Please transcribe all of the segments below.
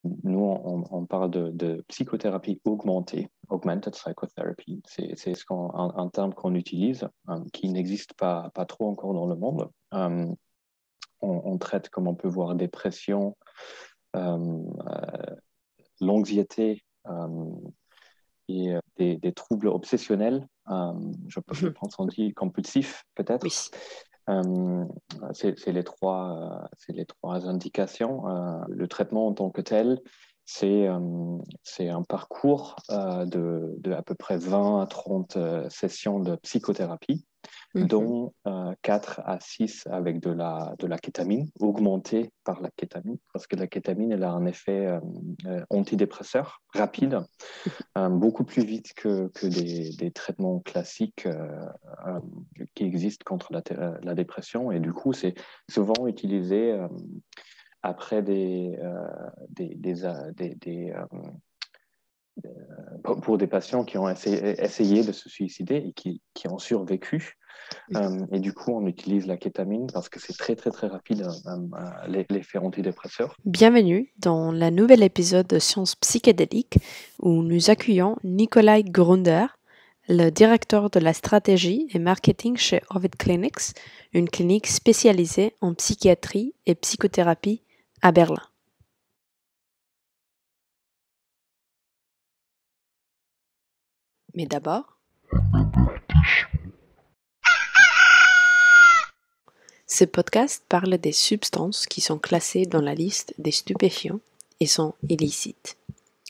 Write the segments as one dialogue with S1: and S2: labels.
S1: Nous, on parle de psychothérapie augmentée, augmented psychotherapy. C'est un terme qu'on utilise, qui n'existe pas trop encore dans le monde. On traite, comme on peut voir, dépression, l'anxiété et des troubles obsessionnels. Je pense qu'on dit compulsifs, peut-être.
S2: Oui.
S1: C'est les trois indications. Le traitement en tant que tel, c'est un parcours de à peu près 20 à 30 sessions de psychothérapie,
S2: Mhm.
S1: dont 4 à 6 avec de la kétamine, augmentée par la kétamine, parce que la kétamine, elle a un effet antidépresseur rapide, beaucoup plus vite que des traitements classiques euh, qui existent contre la dépression. Et du coup, c'est souvent utilisé après pour des patients qui ont essayé de se suicider et qui ont survécu. Et du coup, on utilise la kétamine parce que c'est très, très, très rapide, l'effet antidépresseur.
S2: Bienvenue dans la nouvel épisode de Sciences psychédéliques où nous accueillons Nikolai Grunder, le directeur de la stratégie et marketing chez Ovid Clinics, une clinique spécialisée en psychiatrie et psychothérapie à Berlin. Mais d'abord, ce podcast parle des substances qui sont classées dans la liste des stupéfiants et sont illicites.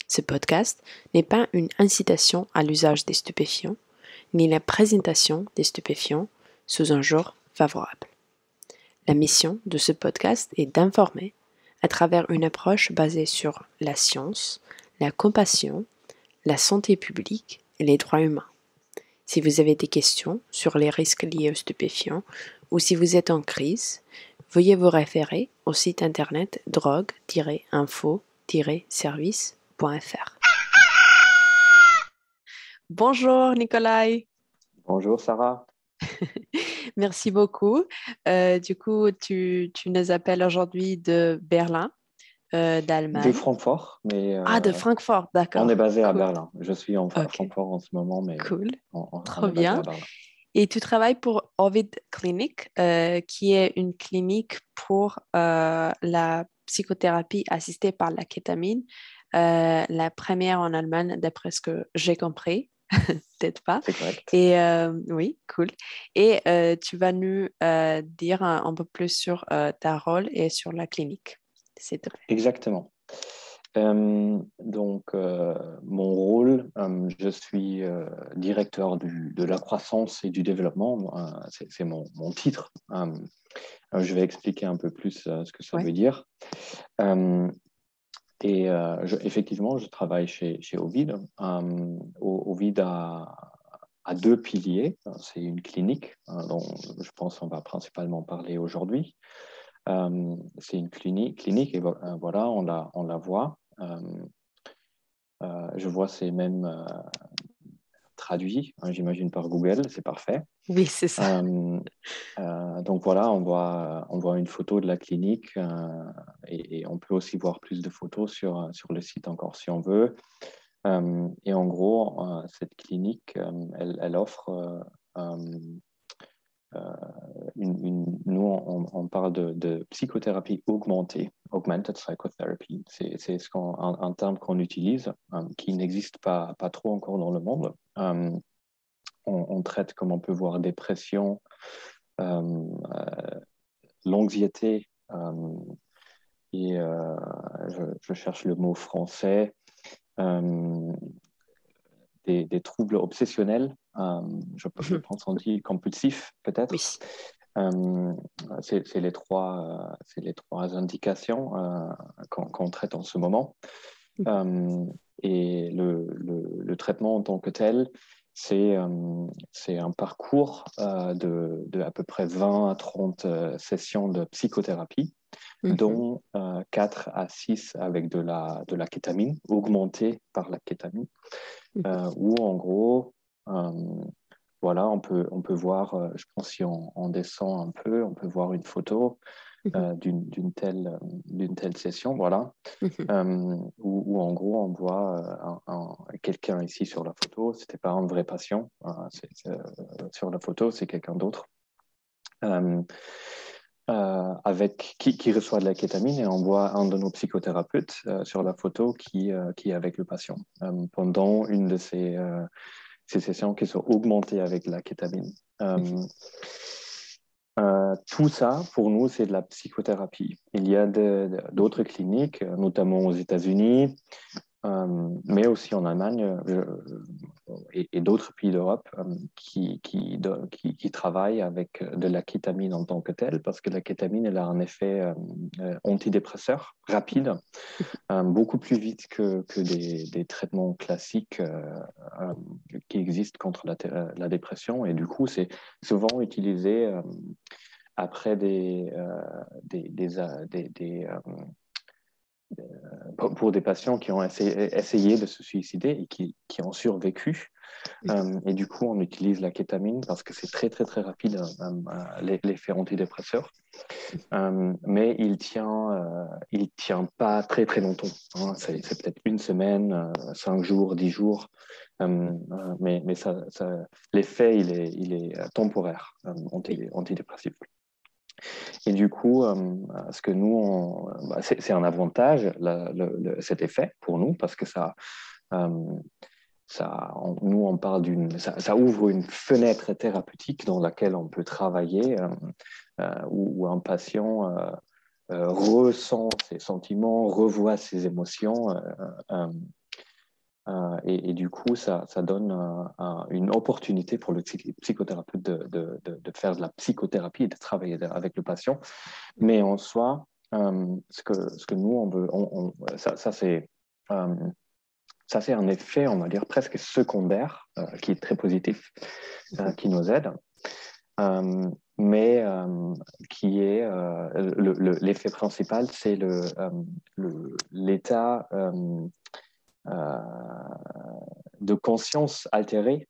S2: Ce podcast n'est pas une incitation à l'usage des stupéfiants, ni la présentation des stupéfiants sous un genre favorable. La mission de ce podcast est d'informer à travers une approche basée sur la science, la compassion, la santé publique et les droits humains. Si vous avez des questions sur les risques liés aux stupéfiants ou si vous êtes en crise, veuillez vous référer au site internet drogue-info-service.fr. Bonjour Nikolai.
S1: Bonjour Sarah.
S2: Merci beaucoup. Tu nous appelles aujourd'hui de Berlin,
S1: De
S2: d'Allemagne.
S1: Francfort, mais
S2: Ah, de Francfort,
S1: on est
S2: d'accord.
S1: basé à
S2: Cool.
S1: Berlin. Je suis à
S2: Ok,
S1: Francfort en ce moment, mais
S2: cool.
S1: on
S2: Trop
S1: est basé à
S2: bien.
S1: Berlin.
S2: Et tu travailles pour Ovid Clinic, qui est une clinique pour la psychothérapie assistée par la kétamine. La première en Allemagne, d'après ce que j'ai compris. Peut-être pas.
S1: C'est correct.
S2: Et oui, cool. Et tu vas nous dire un peu plus sur ta rôle et sur la clinique, s'il te plaît.
S1: Exactement. Mon rôle, je suis directeur de la croissance et du développement. C'est mon titre. Je vais expliquer un peu plus ce que ça
S2: Ouais.
S1: veut dire. Effectivement, je travaille chez Ovid. Ovid a deux piliers. C'est une clinique dont je pense qu'on va principalement parler aujourd'hui. C'est une clinique et voilà, on la voit. Je vois c'est même traduit, hein, j'imagine par Google, c'est parfait.
S2: Oui, c'est ça.
S1: Donc voilà, on voit une photo de la clinique et on peut aussi voir plus de photos sur le site encore si on veut. Et en gros, cette clinique, elle offre nous, on parle de psychothérapie augmentée, augmented psychotherapy. C'est un terme qu'on utilise, qui n'existe pas trop encore dans le monde. On traite, comme on peut voir, dépression, l'anxiété, et je cherche le mot français, euh, des troubles obsessionnels, je pense qu'on dit compulsifs peut-être.
S2: Oui.
S1: Euh, c'est les trois indications qu'on traite en ce moment. Euh, et le traitement en tant que tel, c'est un parcours de à peu près 20 à 30 sessions de psychothérapie,
S2: Mhm.
S1: dont 4 à 6 avec de la kétamine, augmentée par la kétamine,
S2: Mhm.
S1: où en gros, voilà, on peut voir, je pense si on descend un peu, on peut voir une photo. d'une telle session, voilà. Où en gros on voit quelqu'un ici sur la photo, c'était pas un vrai patient, sur la photo c'est quelqu'un d'autre qui reçoit de la kétamine, et on voit un de nos psychothérapeutes sur la photo qui est avec le patient pendant une de ces sessions qui sont augmentées avec la kétamine. Tout ça, pour nous, c'est de la psychothérapie. Il y a d'autres cliniques, notamment aux États-Unis, mais aussi en Allemagne et d'autres pays d'Europe qui travaillent avec de la kétamine en tant que telle, parce que la kétamine, elle a un effet antidépresseur rapide, beaucoup plus vite que des traitements classiques qui existent contre la dépression. Et du coup, c'est souvent utilisé après pour des patients qui ont essayé de se suicider et qui ont survécu. Et du coup, on utilise la kétamine parce que c'est très, très, très rapide, l'effet antidépresseur. Mais il tient pas très, très longtemps. Hein. C'est peut-être une semaine, 5 jours, 10 jours. Mais l'effet, il est temporaire, antidépressif. Et du coup, ce que nous, c'est un avantage, cet effet pour nous, parce que nous, on parle ça ouvre une fenêtre thérapeutique dans laquelle on peut travailler, où un patient ressent ses sentiments, revoit ses émotions. Et du coup, ça donne une opportunité pour le psychothérapeute de faire de la psychothérapie et de travailler avec le patient. Mais en soi, ce que nous, on veut, ça c'est un effet, on va dire, presque secondaire, qui est très positif, qui nous aide, mais qui est l'effet principal, c'est l'état de conscience altérée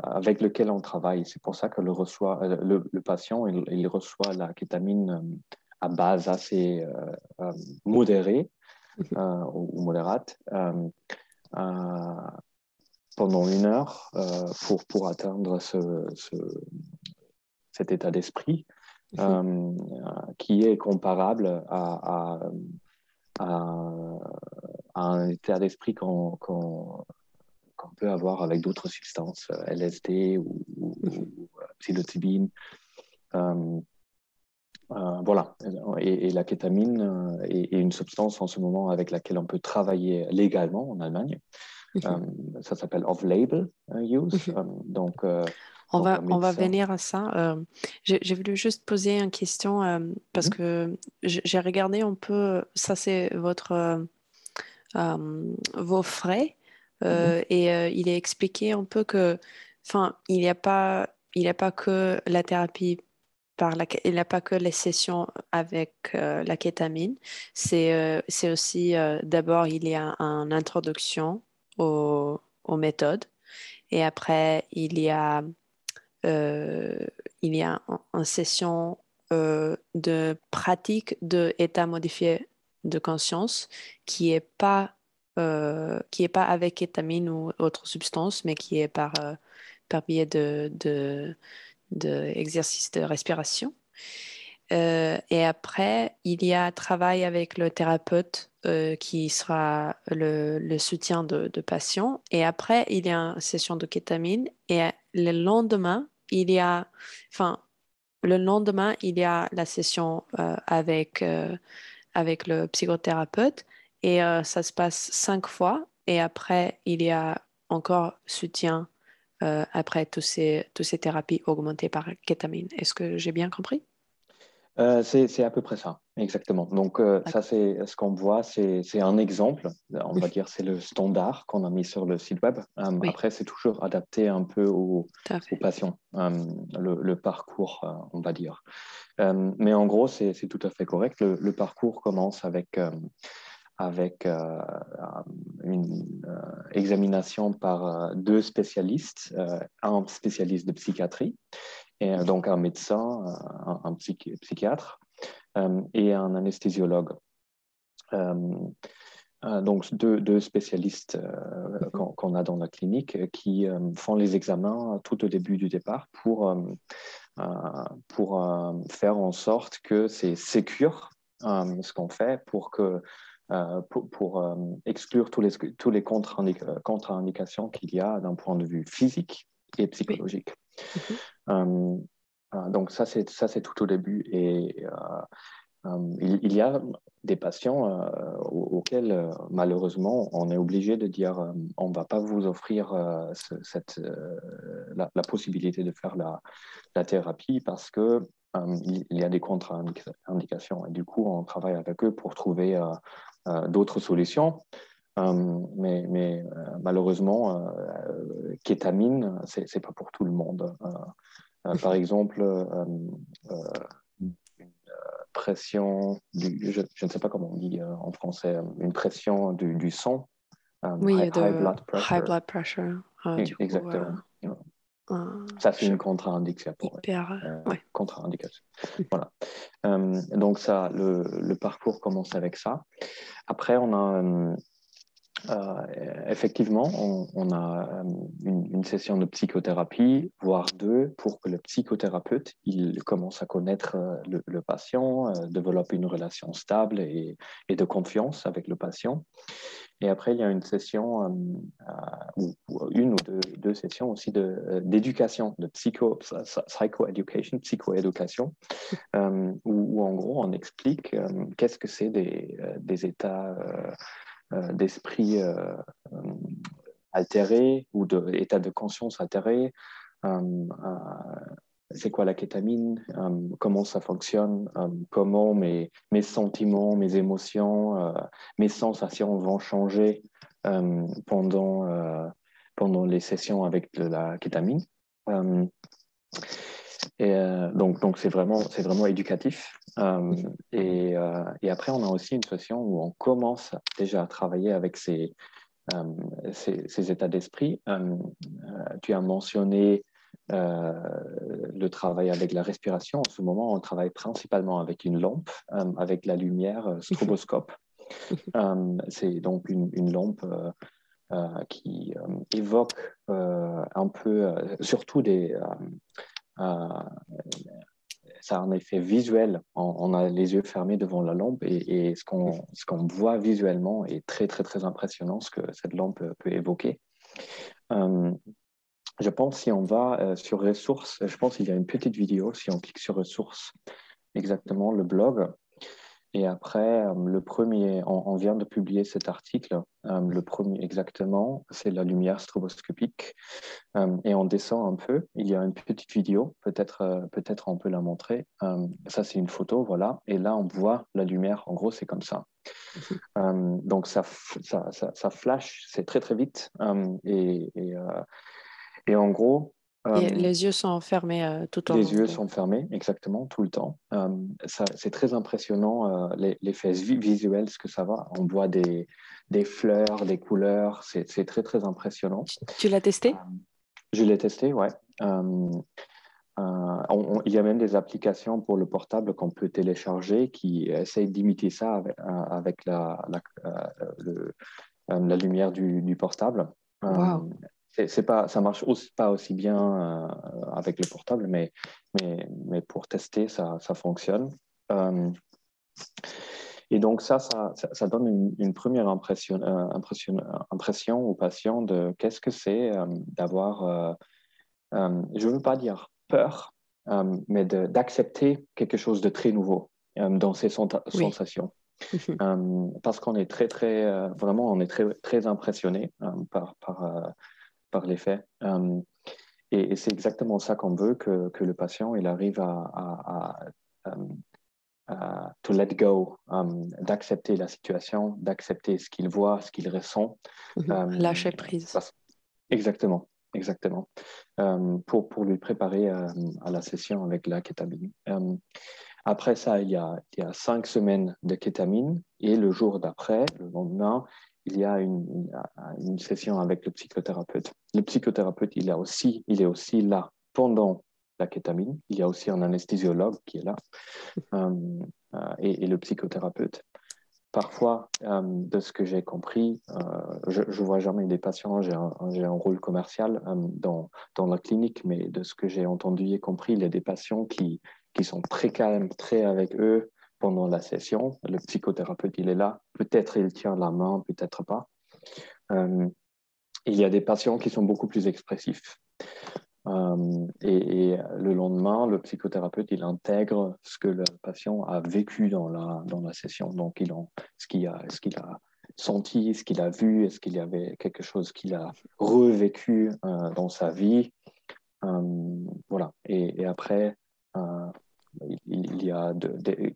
S1: avec lequel on travaille. C'est pour ça que le patient il reçoit la kétamine à base assez modérée ou modérate pendant 1 heure pour atteindre cet état d'esprit qui est comparable à un état d'esprit qu'on peut avoir avec d'autres substances, LSD ou psilocybine. Voilà. Et la kétamine est une substance en ce moment avec laquelle on peut travailler légalement en Allemagne. Ça s'appelle off-label use. Donc,
S2: on va
S1: médecin...
S2: venir à ça. J'ai voulu juste poser une question parce que j'ai regardé un peu, ça c'est vos frais et il est expliqué un peu que, enfin, il n'y a pas que la thérapie il n'y a pas que les sessions avec la kétamine. C'est aussi, d'abord, il y a une introduction aux méthodes. Et après, euh, il y a une session de pratique de état modifié de conscience qui est pas avec kétamine ou autre substance, mais qui est par biais de exercice de respiration. Et après, il y a travail avec le thérapeute qui sera le soutien de patient. Et après, il y a une session de kétamine. Et le lendemain, enfin, le lendemain, il y a la session avec le psychothérapeute. Et ça se passe 5 fois. Et après, il y a encore soutien après toutes ces thérapies augmentées par kétamine. Est-ce que j'ai bien compris?
S1: C'est à peu près ça, exactement. Donc, ça,
S2: D'accord.
S1: c'est ce qu'on voit, c'est un exemple. On va dire c'est le standard qu'on a mis sur le site web.
S2: Oui,
S1: Après, c'est toujours adapté un peu
S2: tout à
S1: aux
S2: fait.
S1: patients, le parcours, on va dire. Mais en gros, c'est tout à fait correct. Le parcours commence avec une examination par 2 spécialistes, un spécialiste de psychiatrie Et donc un médecin, un psychiatre et un anesthésiologue. Donc deux spécialistes qu'on a dans la clinique qui font les examens tout au début du départ pour faire en sorte que c'est sécure ce qu'on fait pour exclure tous les contre-indications qu'il y a d'un point de vue physique et psychologique.
S2: Mhm.
S1: Donc ça c'est tout au début et il y a des patients auxquels malheureusement on est obligé de dire on ne va pas vous offrir la possibilité de faire la thérapie parce que il y a des contre-indications et du coup on travaille avec eux pour trouver d'autres solutions. Mais malheureusement, kétamine, c'est pas pour tout le monde. Par exemple, pression, je ne sais pas comment on dit en français, une pression du sang,
S2: Oui,
S1: high
S2: de
S1: blood
S2: high
S1: pressure.
S2: blood pressure. Du coup,
S1: Exactement.
S2: euh,
S1: Ça, c'est
S2: je-
S1: une contre-indication.
S2: hyper. Ouais.
S1: Contre-indication. Voilà. Donc, ça, le parcours commence avec ça. Après, on a effectivement, on a une session de psychothérapie, voire deux, pour que le psychothérapeute il commence à connaître le patient, développe une relation stable et de confiance avec le patient. Et après, il y a une session, ou une ou deux sessions aussi d'éducation, de psycho-education, psychoéducation, où en gros, on explique qu'est-ce que c'est des états d'esprit altéré ou d'état de conscience altéré. C'est quoi la kétamine, comment ça fonctionne, comment mes sentiments, mes émotions, mes sensations vont changer pendant les sessions avec de la kétamine. Donc c'est vraiment éducatif. Et après, on a aussi une session où on commence déjà à travailler avec ces états d'esprit. Tu as mentionné le travail avec la respiration. En ce moment, on travaille principalement avec une lampe, avec la lumière stroboscope. C'est donc une lampe qui évoque un peu, surtout ça a un effet visuel. On a les yeux fermés devant la lampe et ce qu'on voit visuellement est très, très, très impressionnant, ce que cette lampe peut évoquer. Je pense si on va sur ressources, je pense qu'il y a une petite vidéo, si on clique sur ressources, exactement, le blog. Et après, le premier, on vient de publier cet article. Le premier, exactement, c'est la lumière stroboscopique. Et on descend un peu. Il y a une petite vidéo. Peut-être on peut la montrer. Ça, c'est une photo, voilà. Et là, on voit la lumière. En gros, c'est comme ça. Donc, ça flash. C'est très, très vite. Et en gros,
S2: Et les yeux sont fermés tout au long
S1: les yeux
S2: de.
S1: sont fermés, exactement, tout le temps. C'est très impressionnant, l'effet visuel, ce que ça va. On voit des fleurs, des couleurs. C'est très, très impressionnant.
S2: Tu l'as testé?
S1: Je l'ai testé, ouais. Il y a même des applications pour le portable qu'on peut télécharger qui essayent d'imiter ça avec la lumière du portable.
S2: Waouh.
S1: Ça marche pas aussi bien avec le portable, mais pour tester, ça fonctionne. Et donc ça donne une première impression aux patients de qu'est-ce que c'est d'avoir, je ne veux pas dire peur, mais d'accepter quelque chose de très nouveau dans ses
S2: Oui.
S1: sensations. Parce qu'on est vraiment, on est très, très impressionné par les faits. Et c'est exactement ça qu'on veut, que le patient il arrive to let go, d'accepter la situation, d'accepter ce qu'il voit, ce qu'il ressent.
S2: Lâcher prise.
S1: Exactement, exactement. Pour lui préparer à la session avec la kétamine. Après ça, il y a 5 semaines de kétamine et le jour d'après, le lendemain, il y a une session avec le psychothérapeute. Le psychothérapeute, il est aussi là pendant la kétamine. Il y a aussi un anesthésiologue qui est là et le psychothérapeute. Parfois, de ce que j'ai compris, je ne vois jamais des patients, j'ai un rôle commercial dans la clinique, mais de ce que j'ai entendu et compris, il y a des patients qui sont très calmes, très avec eux pendant la session. Le psychothérapeute, il est là. Peut-être il tient la main, peut-être pas. Il y a des patients qui sont beaucoup plus expressifs. Et le lendemain, le psychothérapeute, il intègre ce que le patient a vécu dans la session. Donc, ce qu'il a senti, ce qu'il a vu, est-ce qu'il y avait quelque chose qu'il a revécu dans sa vie. Voilà. Et après, il y a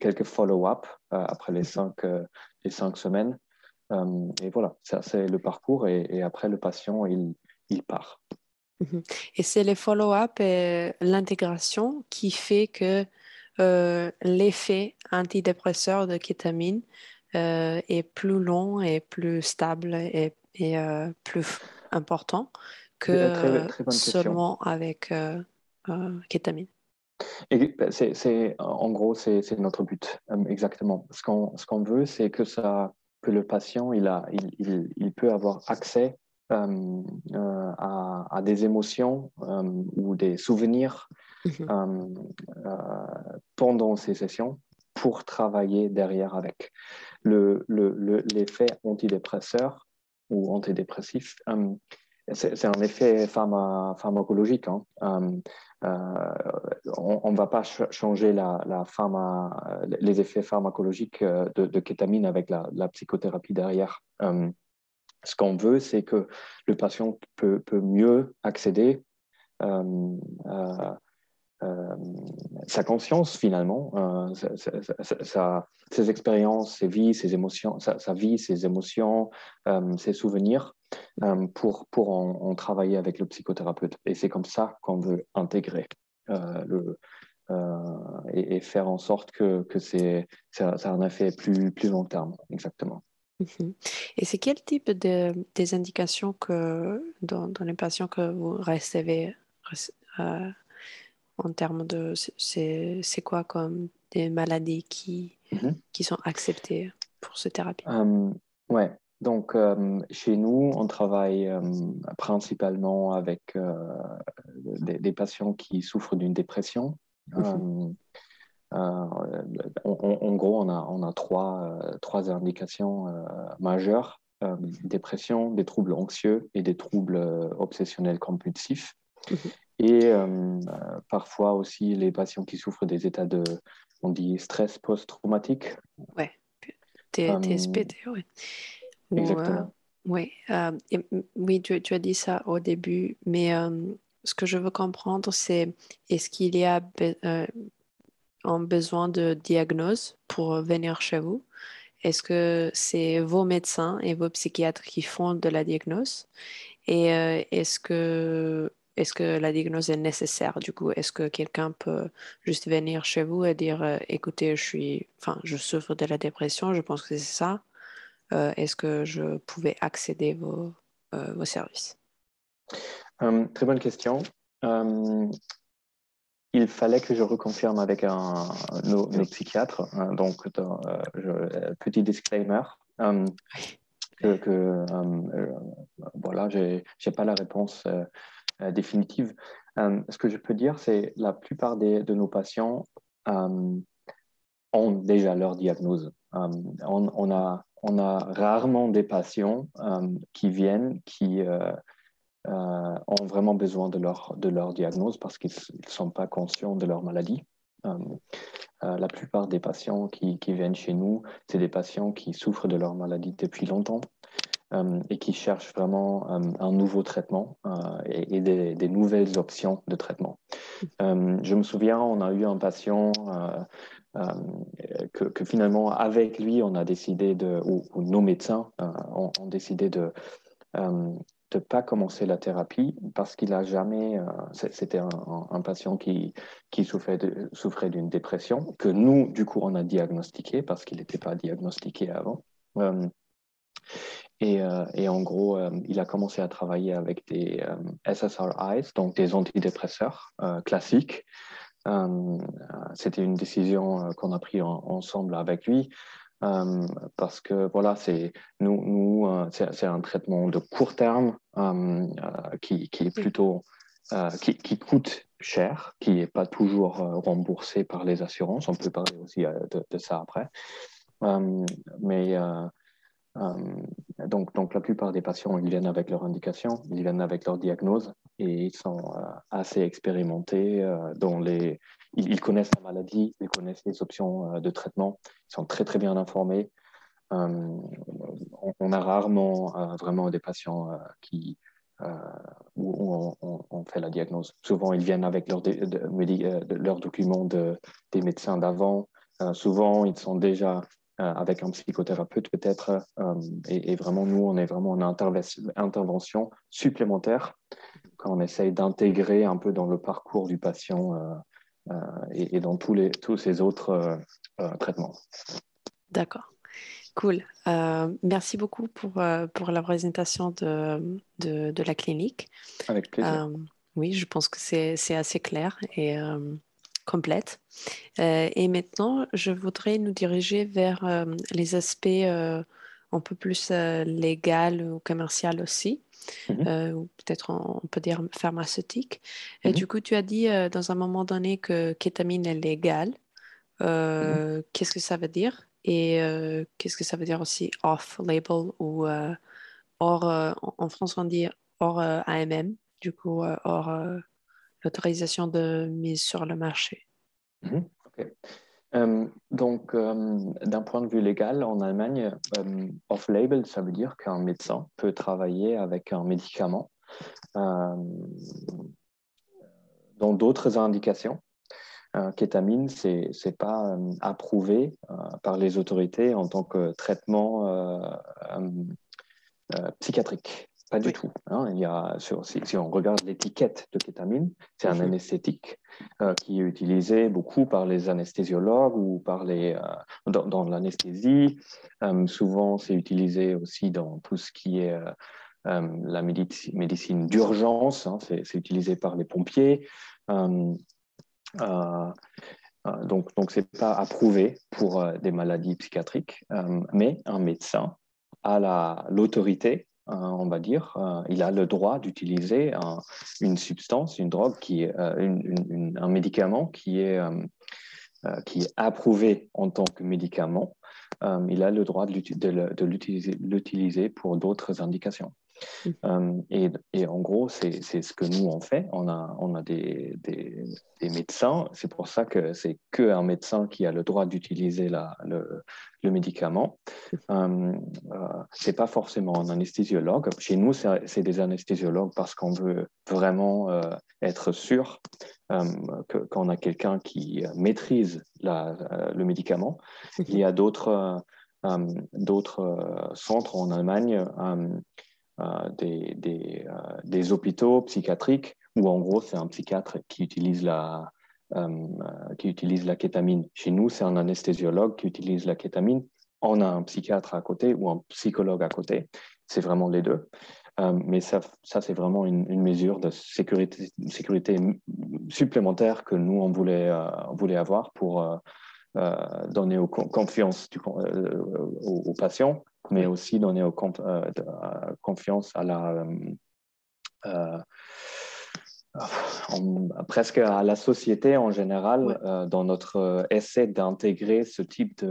S1: quelques follow-up après les 5 semaines. Et voilà, ça c'est le parcours. Et après, le patient, il part.
S2: Mhm. Et c'est les follow-up et l'intégration qui fait que l'effet antidépresseur de kétamine est plus long et plus stable et plus important que
S1: Très, très bonne question.
S2: seulement avec kétamine.
S1: Et en gros, c'est notre but, exactement. Ce qu'on veut, c'est que le patient, il peut avoir accès à des émotions ou des souvenirs
S2: Mhm.
S1: euh, euh, pendant ces sessions pour travailler derrière avec. L'effet antidépresseur ou antidépressif, c'est un effet pharmacologique. Hein. On ne va pas changer les effets pharmacologiques de kétamine avec la psychothérapie derrière. Ce qu'on veut, c'est que le patient peut mieux accéder euh, euh, euh, sa conscience finalement, ses expériences, ses vies, ses émotions, sa vie, ses émotions, ses souvenirs, pour en travailler avec le psychothérapeute. Et c'est comme ça qu'on veut intégrer et faire en sorte que ça a un effet plus long terme, exactement.
S2: Mhm. Et c'est quel type des indications dans les patients que vous recevez euh, en termes de c'est quoi comme des maladies
S1: Mhm.
S2: qui sont acceptées pour cette thérapie?
S1: Ouais, donc chez nous, on travaille principalement avec des patients qui souffrent d'une dépression.
S2: Mhm.
S1: En gros, on a trois indications majeures, dépression, des troubles anxieux et des troubles obsessionnels compulsifs.
S2: Mhm.
S1: Et parfois aussi les patients qui souffrent des états on dit stress post-traumatique.
S2: Ouais,
S1: Euh,
S2: TSPT, ouais. Ou,
S1: exactement.
S2: ouais, oui, tu as dit ça au début, mais ce que je veux comprendre, c'est est-ce qu'il y a un besoin de diagnose pour venir chez vous? Est-ce que c'est vos médecins et vos psychiatres qui font de la diagnose? Et est-ce que la diagnose est nécessaire du coup? Est-ce que quelqu'un peut juste venir chez vous et dire, écoutez, je souffre de la dépression, je pense que c'est ça. Est-ce que je pouvais accéder vos services?
S1: Très bonne question. Euh, il fallait que je reconfirme avec nos
S2: Oui.
S1: psychiatres. Donc, petit disclaimer. Voilà, j'ai pas la réponse définitive. Ce que je peux dire, c'est la plupart de nos patients euh, ont déjà leur diagnose. On a rarement des patients qui viennent ont vraiment besoin de leur diagnose parce qu'ils ne sont pas conscients de leur maladie. Euh, la plupart des patients qui viennent chez nous, c'est des patients qui souffrent de leur maladie depuis longtemps et qui cherchent vraiment un nouveau traitement et des nouvelles options de traitement. Je me souviens, on a eu un patient que finalement, avec lui, on a décidé ou nos médecins ont décidé de pas commencer la thérapie parce qu'il a jamais. C'était un patient qui souffrait d'une dépression que nous, du coup, on a diagnostiqué parce qu'il n'était pas diagnostiqué avant. Euh, Et en gros, il a commencé à travailler avec des SSRIs, donc des antidépresseurs classiques. C'était une décision qu'on a prise ensemble avec lui. Parce que voilà, c'est un traitement de court terme qui est
S2: Oui.
S1: plutôt qui coûte cher, qui n'est pas toujours remboursé par les assurances. On peut parler aussi de ça après. Euh, mais donc, la plupart des patients, ils viennent avec leur indication, ils viennent avec leur diagnose et ils sont assez expérimentés ils connaissent la maladie, ils connaissent les options de traitement, ils sont très, très bien informés. On a rarement vraiment des patients euh, où on fait la diagnose. Souvent, ils viennent avec leurs documents des médecins d'avant. Souvent, ils sont déjà avec un psychothérapeute peut-être. Et vraiment, nous, on est vraiment en intervention supplémentaire quand on essaye d'intégrer un peu dans le parcours du patient et dans tous ces autres traitements.
S2: D'accord. Cool. Merci beaucoup pour la présentation de la clinique.
S1: Avec plaisir.
S2: Euh, oui, je pense que c'est assez clair et complète. Et maintenant, je voudrais nous diriger vers les aspects un peu plus légal ou commercial aussi,
S1: Mhm,
S2: ou peut-être on peut dire pharmaceutique. Et
S1: mhm,
S2: du coup, tu as dit dans un moment donné que kétamine est légale.
S1: mhm.
S2: Qu'est-ce que ça veut dire? Et qu'est-ce que ça veut dire aussi off-label ou hors, en France on dit hors AMM, du coup hors l'autorisation de mise sur le marché.
S1: Ok. Donc, d'un point de vue légal, en Allemagne, off-label, ça veut dire qu'un médecin peut travailler avec un médicament euh, dans d'autres indications. Kétamine, c'est pas approuvé par les autorités en tant que traitement euh, psychiatrique. Pas du
S2: Oui.
S1: tout. Hein. Si on regarde l'étiquette de kétamine, c'est un
S2: Mhm.
S1: anesthétique qui est utilisé beaucoup par les anesthésiologues ou dans l'anesthésie. Souvent, c'est utilisé aussi dans tout ce qui est la médecine d'urgence. Hein. C'est utilisé par les pompiers. Euh, euh, donc, c'est pas approuvé pour des maladies psychiatriques, mais un médecin a l'autorité, on va dire, il a le droit d'utiliser une substance, une drogue, un médicament qui est approuvé en tant que médicament. Il a le droit de l'utiliser pour d'autres indications. Et en gros, c'est ce que nous, on fait. On a des médecins. C'est pour ça que c'est qu'un médecin qui a le droit d'utiliser le médicament. C'est pas forcément un anesthésiologue. Chez nous, c'est des anesthésiologues parce qu'on veut vraiment être sûr qu'on a quelqu'un qui maîtrise le médicament. Il
S2: Mhm.
S1: y a d'autres centres en Allemagne des hôpitaux psychiatriques où en gros c'est un psychiatre qui utilise la kétamine. Chez nous, c'est un anesthésiologue qui utilise la kétamine. On a un psychiatre à côté ou un psychologue à côté. C'est vraiment les deux. Mais ça c'est vraiment une mesure de sécurité supplémentaire que nous, on voulait avoir pour donner confiance aux patients, mais
S2: Oui.
S1: aussi donner confiance à euh, presque à la société en
S2: Ouais.
S1: général dans notre essai d'intégrer ce type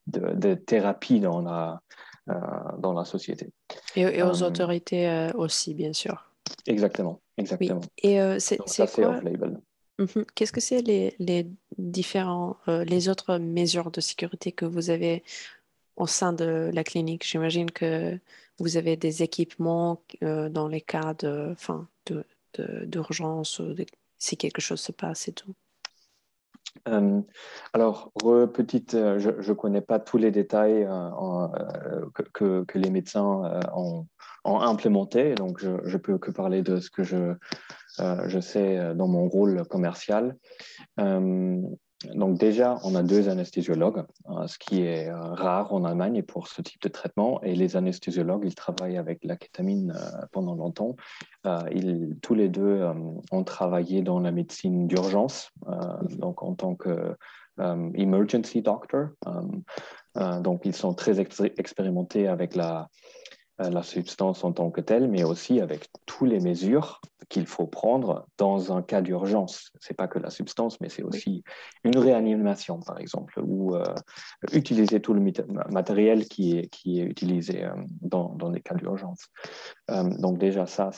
S1: de thérapie euh, dans la société.
S2: Et aux
S1: Euh,
S2: autorités aussi, bien sûr.
S1: exactement,
S2: Oui.
S1: exactement.
S2: Et
S1: Donc ça,
S2: c'est
S1: c'est
S2: quoi?
S1: off-label.
S2: Mhm. Qu'est-ce que c'est les différents, les autres mesures de sécurité que vous avez au sein de la clinique? J'imagine que vous avez des équipements dans les cas enfin, d'urgence ou si quelque chose se passe et tout.
S1: Euh, alors, je ne connais pas tous les détails que les médecins ont implémentés, donc je peux que parler de ce que je sais dans mon rôle commercial. Euh, donc déjà, on a 2 anesthésiologues, ce qui est rare en Allemagne pour ce type de traitement. Et les anesthésiologues, ils travaillent avec la kétamine pendant longtemps. Tous les deux ont travaillé dans la médecine d'urgence, donc en tant que emergency doctor. Donc, ils sont très expérimentés avec la substance en tant que telle, mais aussi avec toutes les mesures qu'il faut prendre dans un cas d'urgence. Ce n'est pas que la substance, mais c'est aussi une réanimation, par exemple, ou utiliser tout le matériel qui est utilisé dans des cas d'urgence. Donc déjà, ça,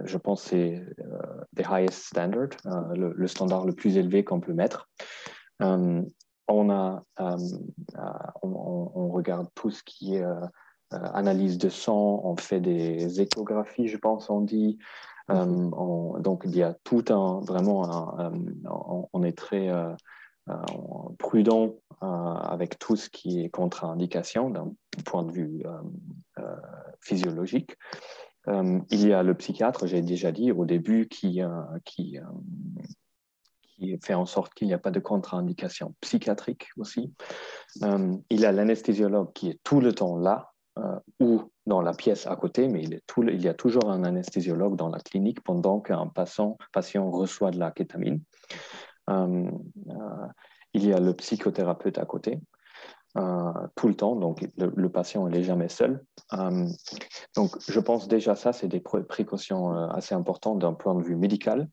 S1: je pense, c'est the highest standard, le standard le plus élevé qu'on peut mettre. On regarde tout ce qui est analyse de sang, on fait des échographies, je pense, on dit. Donc, il y a on est très prudent avec tout ce qui est contre-indication d'un point de vue physiologique. Il y a le psychiatre, j'ai déjà dit au début, qui fait en sorte qu'il n'y a pas de contre-indication psychiatrique aussi. Il y a l'anestésiologue qui est tout le temps là, ou dans la pièce à côté, mais il y a toujours un anesthésiologue dans la clinique pendant qu'un patient reçoit de la kétamine. Il y a le psychothérapeute à côté, tout le temps, donc le patient n'est jamais seul. Donc je pense déjà ça, c'est des précautions assez importantes d'un point de vue médical.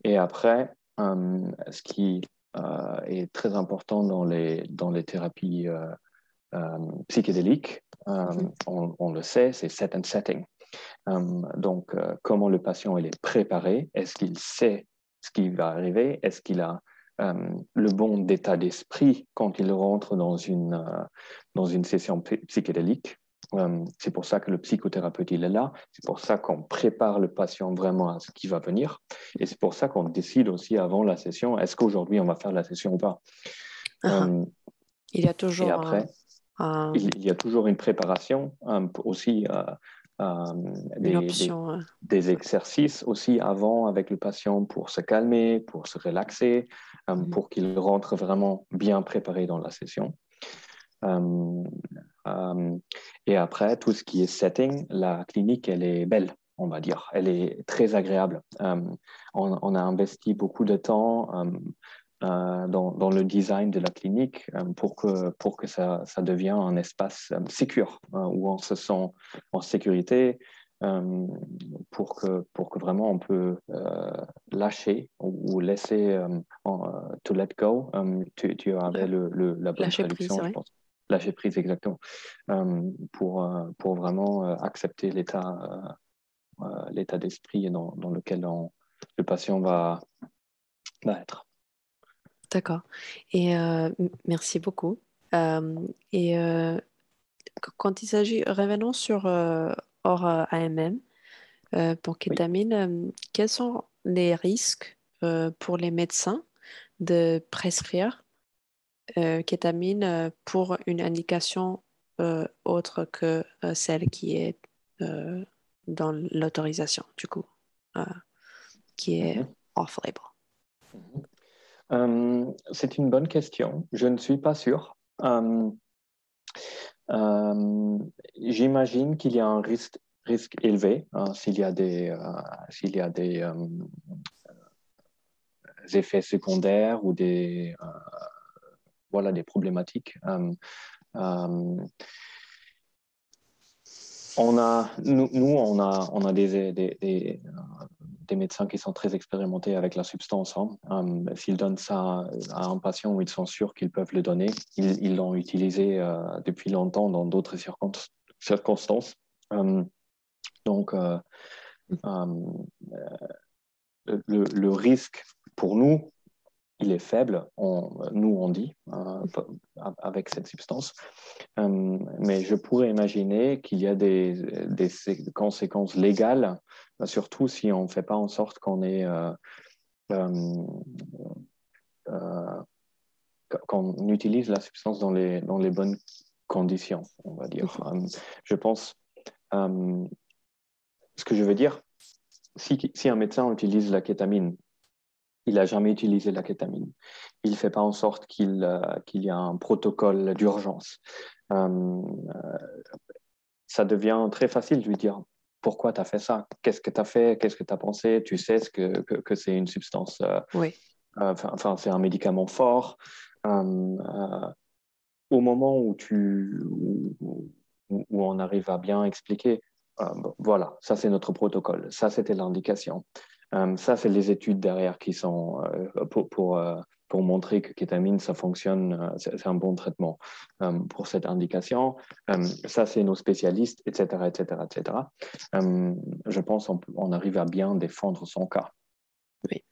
S1: Et après, ce qui est très important dans les thérapies psychédéliques, on le sait, c'est set and setting. Donc, comment le patient il est préparé, est-ce qu'il sait ce qui va arriver, est-ce qu'il a le bon état d'esprit quand il rentre dans une session psychédélique. C'est pour ça que le psychothérapeute il est là, c'est pour ça qu'on prépare le patient vraiment à ce qui va venir, et c'est pour ça qu'on décide aussi avant la session, est-ce qu'aujourd'hui on va faire la session ou pas.
S2: Il y a toujours
S1: et après, il y a toujours une préparation, aussi des exercices aussi avant avec le patient pour se calmer, pour se relaxer, pour qu'il rentre vraiment bien préparé dans la session. Et après, tout ce qui est setting, la clinique, elle est belle, on va dire. Elle est très agréable. On a investi beaucoup de temps dans le design de la clinique pour que ça devienne un espace sécure, où on se sent en sécurité, pour que vraiment on peut lâcher ou laisser to let go. Tu avais la bonne traduction, je pense. Lâcher prise, exactement, pour vraiment accepter l'état d'esprit dans lequel le patient va être.
S2: D'accord. Et merci beaucoup. Et quand il s'agit, revenons sur hors AMM, pour kétamine, quels sont les risques pour les médecins de prescrire kétamine pour une indication autre que celle qui est dans l'autorisation, du coup, qui est off-label?
S1: C'est une bonne question. Je ne suis pas sûr. J'imagine qu'il y a un risque élevé s'il y a des effets secondaires ou des problématiques. On a des médecins qui sont très expérimentés avec la substance. S'ils donnent ça à un patient où ils sont sûrs qu'ils peuvent le donner, ils l'ont utilisé depuis longtemps dans d'autres circonstances. Donc, le risque pour nous, il est faible, on dit, avec cette substance. Mais je pourrais imaginer qu'il y a des conséquences légales, surtout si on ne fait pas en sorte qu'on utilise la substance dans les bonnes conditions, on va dire. Je pense, ce que je veux dire, si un médecin utilise la kétamine il n'a jamais utilisé la kétamine. Il ne fait pas en sorte qu'il y a un protocole d'urgence. Euh, Ça devient très facile de lui dire pourquoi tu as fait ça, qu'est-ce que tu as fait, qu'est-ce que tu as pensé, tu sais que c'est une substance,
S2: Oui,
S1: c'est un médicament fort. Euh, Au moment où on arrive à bien expliquer, bon, voilà, ça c'est notre protocole, ça c'était l'indication. Ça, c'est les études derrière qui sont pour montrer que kétamine, ça fonctionne, c'est un bon traitement pour cette indication. Ça, c'est nos spécialistes, etc., etc., etc. Je pense on arrive à bien défendre son cas.
S2: oui.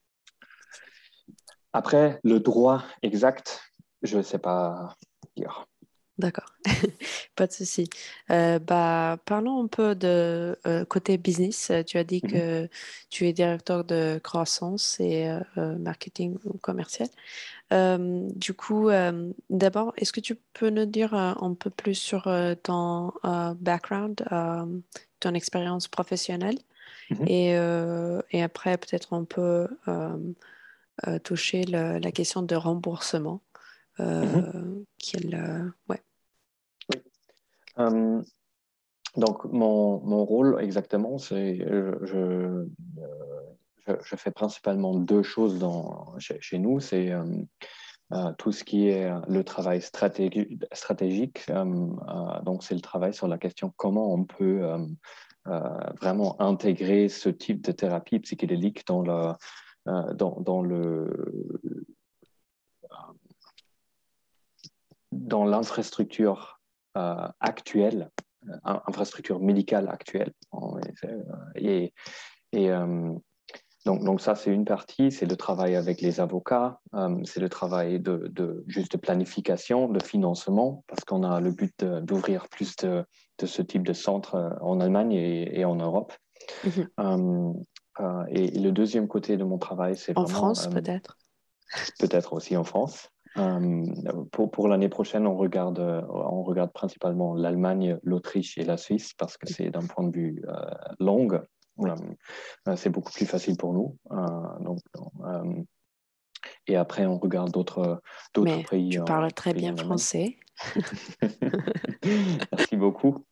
S1: Après, le droit exact, je ne sais pas dire.
S2: D'accord, pas de souci. Parlons un peu de côté business. Tu as dit
S1: Mhm,
S2: que tu es directeur de croissance et marketing ou commercial. D'abord, est-ce que tu peux nous dire un peu plus sur ton background, ton expérience professionnelle
S1: mhm,
S2: et après peut-être on peut toucher la question de remboursement.
S1: mhm.
S2: Ouais.
S1: Oui. Euh, donc, mon rôle exactement, c'est je fais principalement deux choses chez nous. C'est tout ce qui est le travail stratégique. Donc, c'est le travail sur la question comment on peut vraiment intégrer ce type de thérapie psychédélique dans l'infrastructure actuelle, infrastructure médicale actuelle. Et, et donc ça, c'est une partie, c'est le travail avec les avocats, c'est le travail juste de planification, de financement, parce qu'on a le but d'ouvrir plus de ce type de centres en Allemagne et en Europe.
S2: Mhm.
S1: Euh, et le deuxième côté de mon travail, c'est
S2: En
S1: vraiment
S2: France, peut-être?
S1: peut-être aussi en France. Pour l'année prochaine, on regarde principalement l'Allemagne, l'Autriche et la Suisse parce que c'est d'un point de vue long.
S2: Oui.
S1: C'est beaucoup plus facile pour nous. Et après, on regarde d'autres
S2: Mais
S1: pays,
S2: tu parles très
S1: pays
S2: bien
S1: en Allemagne.
S2: français.
S1: Merci beaucoup.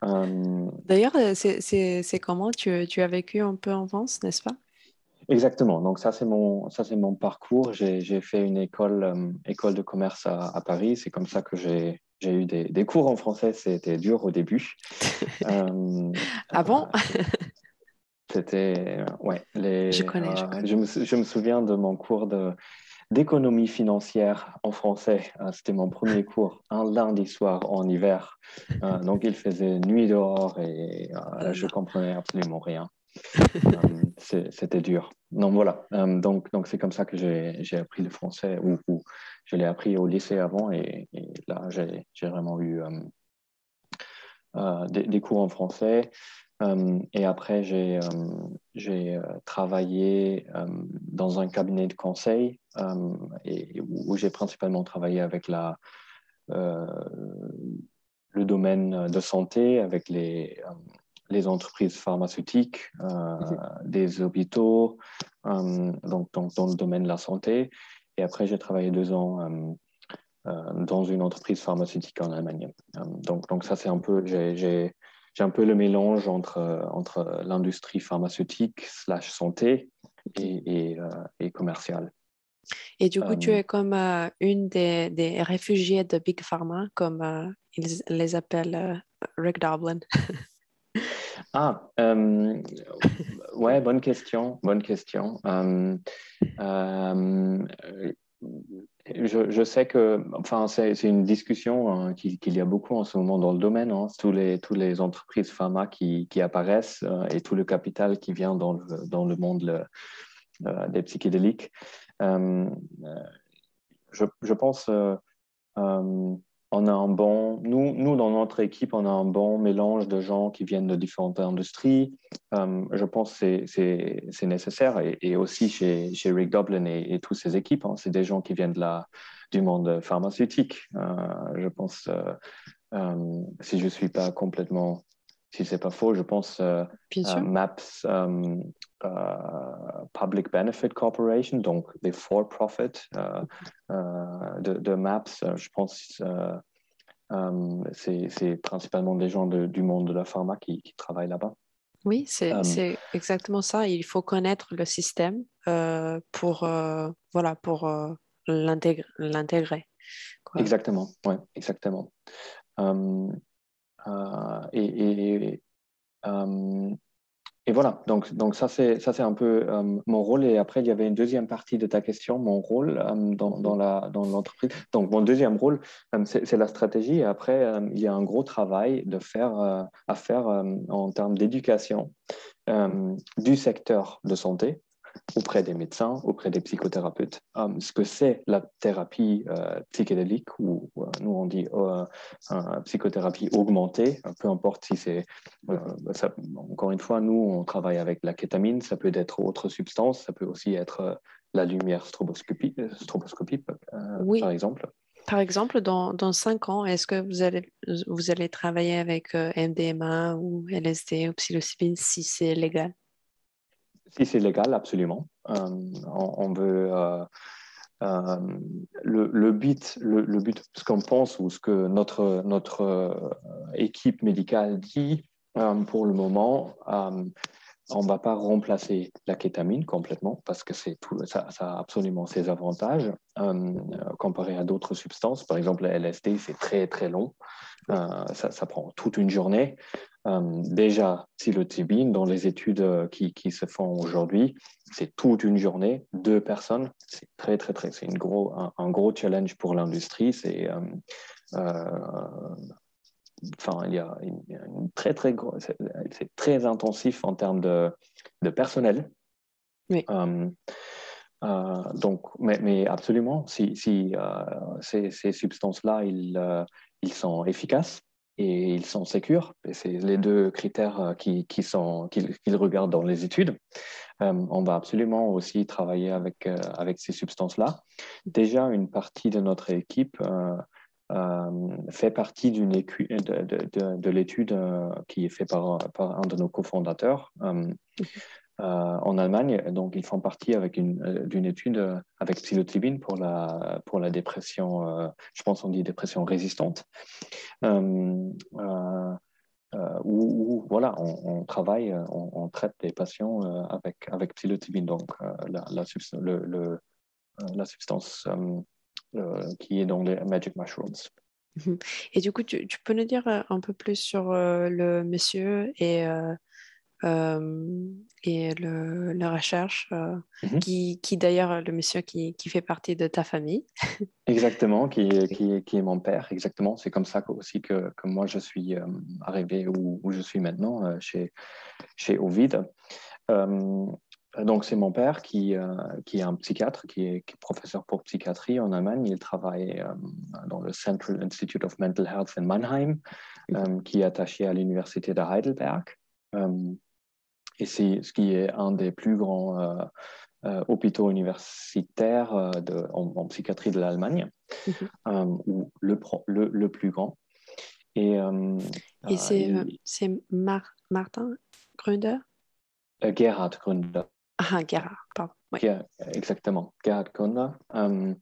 S1: Euh,
S2: D'ailleurs, c'est comment tu as vécu un peu en France, n'est-ce pas?
S1: Exactement. Donc ça c'est mon parcours. J'ai fait une école de commerce à Paris. C'est comme ça que j'ai eu des cours en français. C'était dur au début. Euh,
S2: Ah bon?
S1: C'était ouais.
S2: Je connais.
S1: Je me souviens de mon cours d'économie financière en français. C'était mon premier cours, un lundi soir en hiver. Donc il faisait nuit dehors et
S2: Oh là
S1: je
S2: là.
S1: comprenais absolument rien. C'était dur. Donc voilà, donc c'est comme ça que j'ai appris le français, ou je l'ai appris au lycée avant, et là j'ai vraiment eu des cours en français. Et après, j'ai travaillé dans un cabinet de conseil et où j'ai principalement travaillé avec euh, le domaine de santé, avec les entreprises pharmaceutiques,
S2: Mhm.
S1: des hôpitaux, donc dans le domaine de la santé. Et après, j'ai travaillé 2 ans dans une entreprise pharmaceutique en Allemagne. Donc ça, c'est un peu, j'ai un peu le mélange entre l'industrie pharmaceutique slash santé et commerciale.
S2: Et du coup, tu
S1: Euh,
S2: es comme une des réfugiés de Big Pharma, comme ils les appellent Rick Doblin.
S1: ah, ouais, bonne question, bonne question. Euh, je sais que, enfin, c'est une discussion hein, qu'il y a beaucoup en ce moment dans le domaine. Hein. Tous les entreprises pharma qui apparaissent et tout le capital qui vient dans le monde des psychédéliques. Euh, je pense euh, on a dans notre équipe, on a un bon mélange de gens qui viennent de différentes industries. Je pense que c'est nécessaire et aussi chez Rick Doblin et toutes ses équipes, hein, c'est des gens qui viennent du monde pharmaceutique. Je pense, si je ne suis pas complètement si c'est pas faux, je pense
S2: Bien sûr.
S1: MAPS, Public Benefit Corporation, donc des for-profit de MAPS, je pense c'est principalement des gens du monde de la pharma qui travaillent là-bas.
S2: Oui, c'est exactement ça. Il faut connaître le système voilà, pour l'intégrer, quoi.
S1: Exactement, ouais, exactement. Euh, et, euh, et voilà, donc ça c'est un peu mon rôle. Et après, il y avait une deuxième partie de ta question, mon rôle
S2: Mhm.
S1: dans l'entreprise. Donc, mon deuxième rôle, c'est la stratégie. Et après, il y a un gros travail à faire en termes d'éducation du secteur de santé auprès des médecins, auprès des psychothérapeutes, ce que c'est la thérapie psychédélique, ou nous on dit psychothérapie augmentée, peu importe si c'est, encore une fois, nous on travaille avec la kétamine, ça peut être autre substance, ça peut aussi être la lumière stroboscopie par
S2: Oui,
S1: exemple.
S2: par exemple, dans 5 ans, est-ce que vous allez travailler avec MDMA ou LSD ou psilocybine si c'est légal?
S1: Si c'est légal, absolument. On veut le but, ce qu'on pense ou ce que notre équipe médicale dit pour le moment, on ne va pas remplacer la kétamine complètement parce que ça a absolument ses avantages comparé à d'autres substances. Par exemple, la LSD, c'est très très long. Ça prend toute une journée. Déjà, psilocybine, dans les études qui se font aujourd'hui, c'est toute une journée, 2 personnes. C'est très, très, très. C'est un gros challenge pour l'industrie. Enfin, il y a une très, très gros. C'est très intensif en termes de personnel.
S2: Oui.
S1: Euh, donc, mais absolument, si ces substances-là, ils sont efficaces et ils sont sécures, et c'est les deux critères qu'ils regardent dans les études. On va absolument aussi travailler avec ces substances-là. Déjà, une partie de notre équipe fait partie de l'étude qui est faite par un de nos cofondateurs. En Allemagne. Donc, ils font partie d'une étude avec psilocybine pour la dépression, je pense on dit dépression résistante, euh, euh, voilà, on travaille, on traite des patients avec psilocybine, donc la substance qui est dans les magic mushrooms.
S2: Mhm. Et du coup, tu peux nous dire un peu plus sur le monsieur et la recherche,
S1: Mhm.
S2: qui d'ailleurs, le monsieur qui fait partie de ta famille.
S1: Exactement, qui est mon père, exactement. C'est comme ça aussi que moi je suis arrivé où je suis maintenant, chez Ovid. Euh, donc, c'est mon père qui est un psychiatre, qui est professeur pour psychiatrie en Allemagne. Il travaille dans le Central Institute of Mental Health in Mannheim, qui est attaché à l'université de Heidelberg. Euh, et c'est ce qui est un des plus grands hôpitaux universitaires en psychiatrie de l'Allemagne,
S2: Mhm.
S1: ou le plus grand. Et
S2: Et
S1: il,
S2: c'est Martin Gründer?
S1: Gerhard Gründer.
S2: Ah, Gerhard, pardon. Oui.
S1: Exactement, Gerhard Gründer. Euh,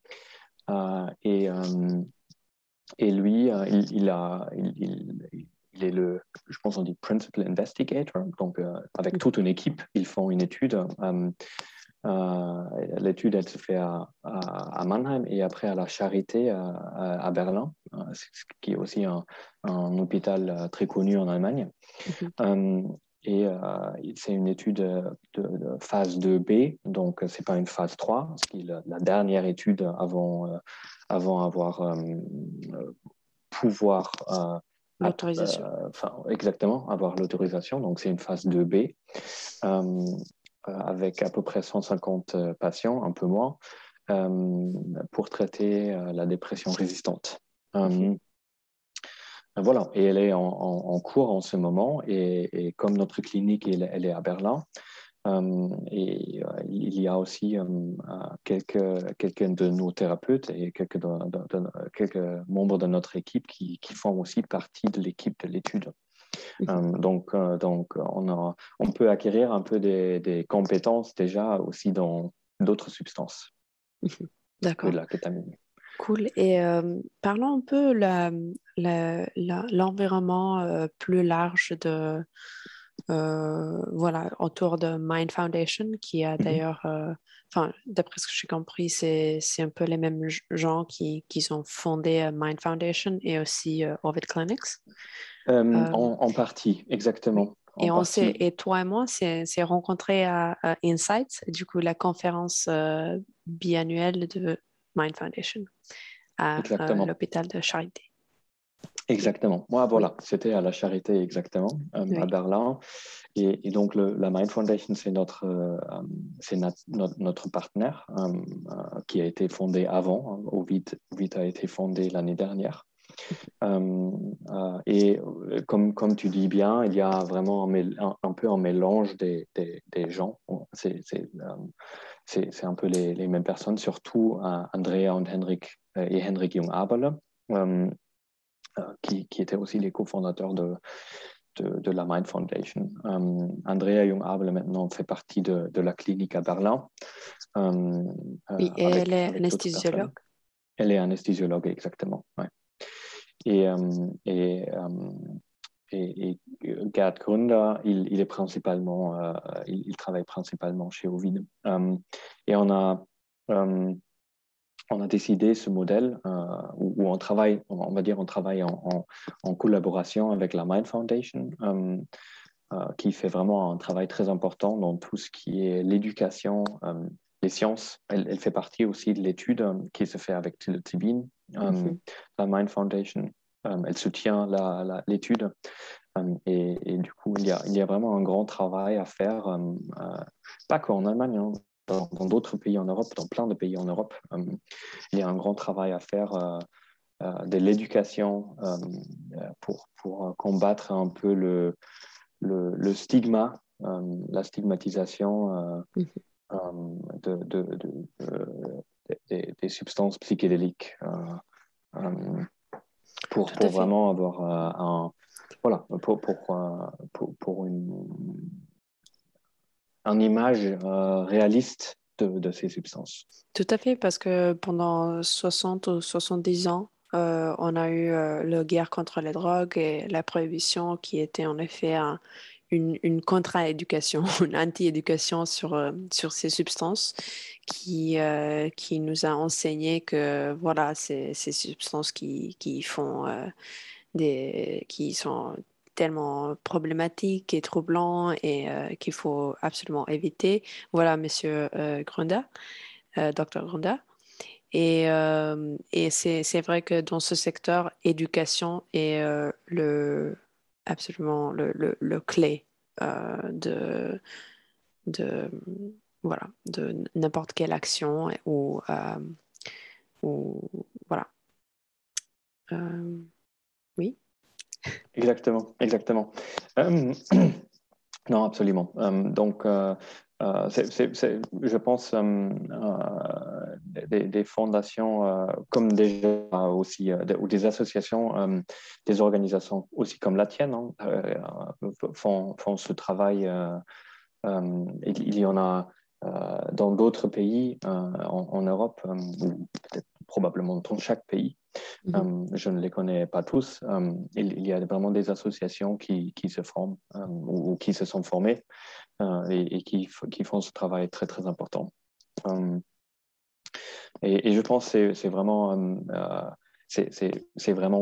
S1: et, euh, et lui, il est je pense on dit principal investigator. Donc, avec toute une équipe, ils font une étude. L'étude, elle se fait à Mannheim et après à la Charité à Berlin, ce qui est aussi un hôpital très connu en Allemagne.
S2: Mhm.
S1: Euh, et c'est une étude de phase 2B, donc c'est pas une phase 3, ce qui est la dernière étude avant avoir pouvoir
S2: L'autorisation.
S1: enfin, exactement avoir l'autorisation. Donc c'est une phase 2B euh, avec à peu près 150 patients, un peu moins, pour traiter la dépression résistante.
S2: Mhm.
S1: Voilà, et elle est en cours en ce moment, et comme notre clinique, elle est à Berlin, il y a aussi quelques de nos thérapeutes et quelques membres de notre équipe qui font aussi partie de l'équipe de l'étude. Donc, on peut acquérir un peu des compétences déjà aussi dans d'autres substances que
S2: D'accord.
S1: la kétamine.
S2: Cool. Et parlons un peu l'environnement plus large voilà, autour de Mind Foundation, qui a
S1: Mhm.
S2: d'ailleurs, enfin, d'après ce que j'ai compris, c'est un peu les mêmes gens qui ont fondé Mind Foundation et aussi Ovid Clinics. Euh,
S1: En partie,
S2: oui.
S1: exactement. En
S2: Et
S1: partie,
S2: et toi et moi, c'est rencontrés à Insights, du coup, la conférence biannuelle de Mind Foundation à
S1: exactement.
S2: l'hôpital de Charité. Et,
S1: Exactement. Moi,
S2: oui,
S1: voilà, c'était à la Charité, exactement, à
S2: oui.
S1: Berlin. Et donc, la Mind Foundation, c'est notre partenaire qui a été fondé avant. Ovid a été fondé l'année dernière. Et comme tu dis bien, il y a vraiment un peu un mélange des gens. C'est un peu les mêmes personnes, surtout Andrea et Henrik Jung-Aberle, qui étaient aussi les cofondateurs de la Mind Foundation. Andrea Jung-Aberle maintenant fait partie de la clinique à Berlin
S2: Oui, et elle est
S1: avec d'autres
S2: anesthésiologue.
S1: personnes. Elle est anesthésiologue, exactement. Ouais. Et, euh, et, euh, et Gerd Grunder, il travaille principalement chez Ovid. Et euh, on a décidé ce modèle où on travaille, on va dire, on travaille en collaboration avec la Mind Foundation, qui fait vraiment un travail très important dans tout ce qui est l'éducation, les sciences. Elle fait partie aussi de l'étude qui se fait avec psilocybine,
S2: Mhm.
S1: la Mind Foundation. Elle soutient l'étude. Et du coup, il y a vraiment un grand travail à faire, pas qu'en Allemagne, hein, dans d'autres pays en Europe, dans plein de pays en Europe. Il y a un grand travail à faire de l'éducation pour combattre un peu le stigma, la stigmatisation
S2: Mhm.
S1: de, de, de, des substances psychédéliques
S2: Tout à
S1: pour
S2: fait.
S1: vraiment avoir voilà, pour une image réaliste de ces substances.
S2: Tout à fait, parce que pendant 60 ou 70 ans, on a eu la guerre contre les drogues et la prohibition qui était en effet une contre-éducation, une anti-éducation sur ces substances qui nous a enseigné que voilà, ces substances qui font qui sont tellement problématiques et troublants et qu'il faut absolument éviter. Voilà, Monsieur Grunda, Dr. Grunda. Et c'est vrai que dans ce secteur, éducation est absolument le clé de, voilà, de n'importe quelle action ou voilà. Euh, oui.
S1: Exactement, exactement. Euh, non, absolument. Je pense, des fondations comme déjà aussi, ou des associations, des organisations aussi comme la tienne, hein, font ce travail. Il y en a dans d'autres pays en Europe, ou peut-être probablement dans chaque pays.
S2: Mhm.
S1: Je ne les connais pas tous. Il y a vraiment des associations qui se forment ou qui se sont formées et qui font ce travail très, très important. Euh, et je pense que c'est vraiment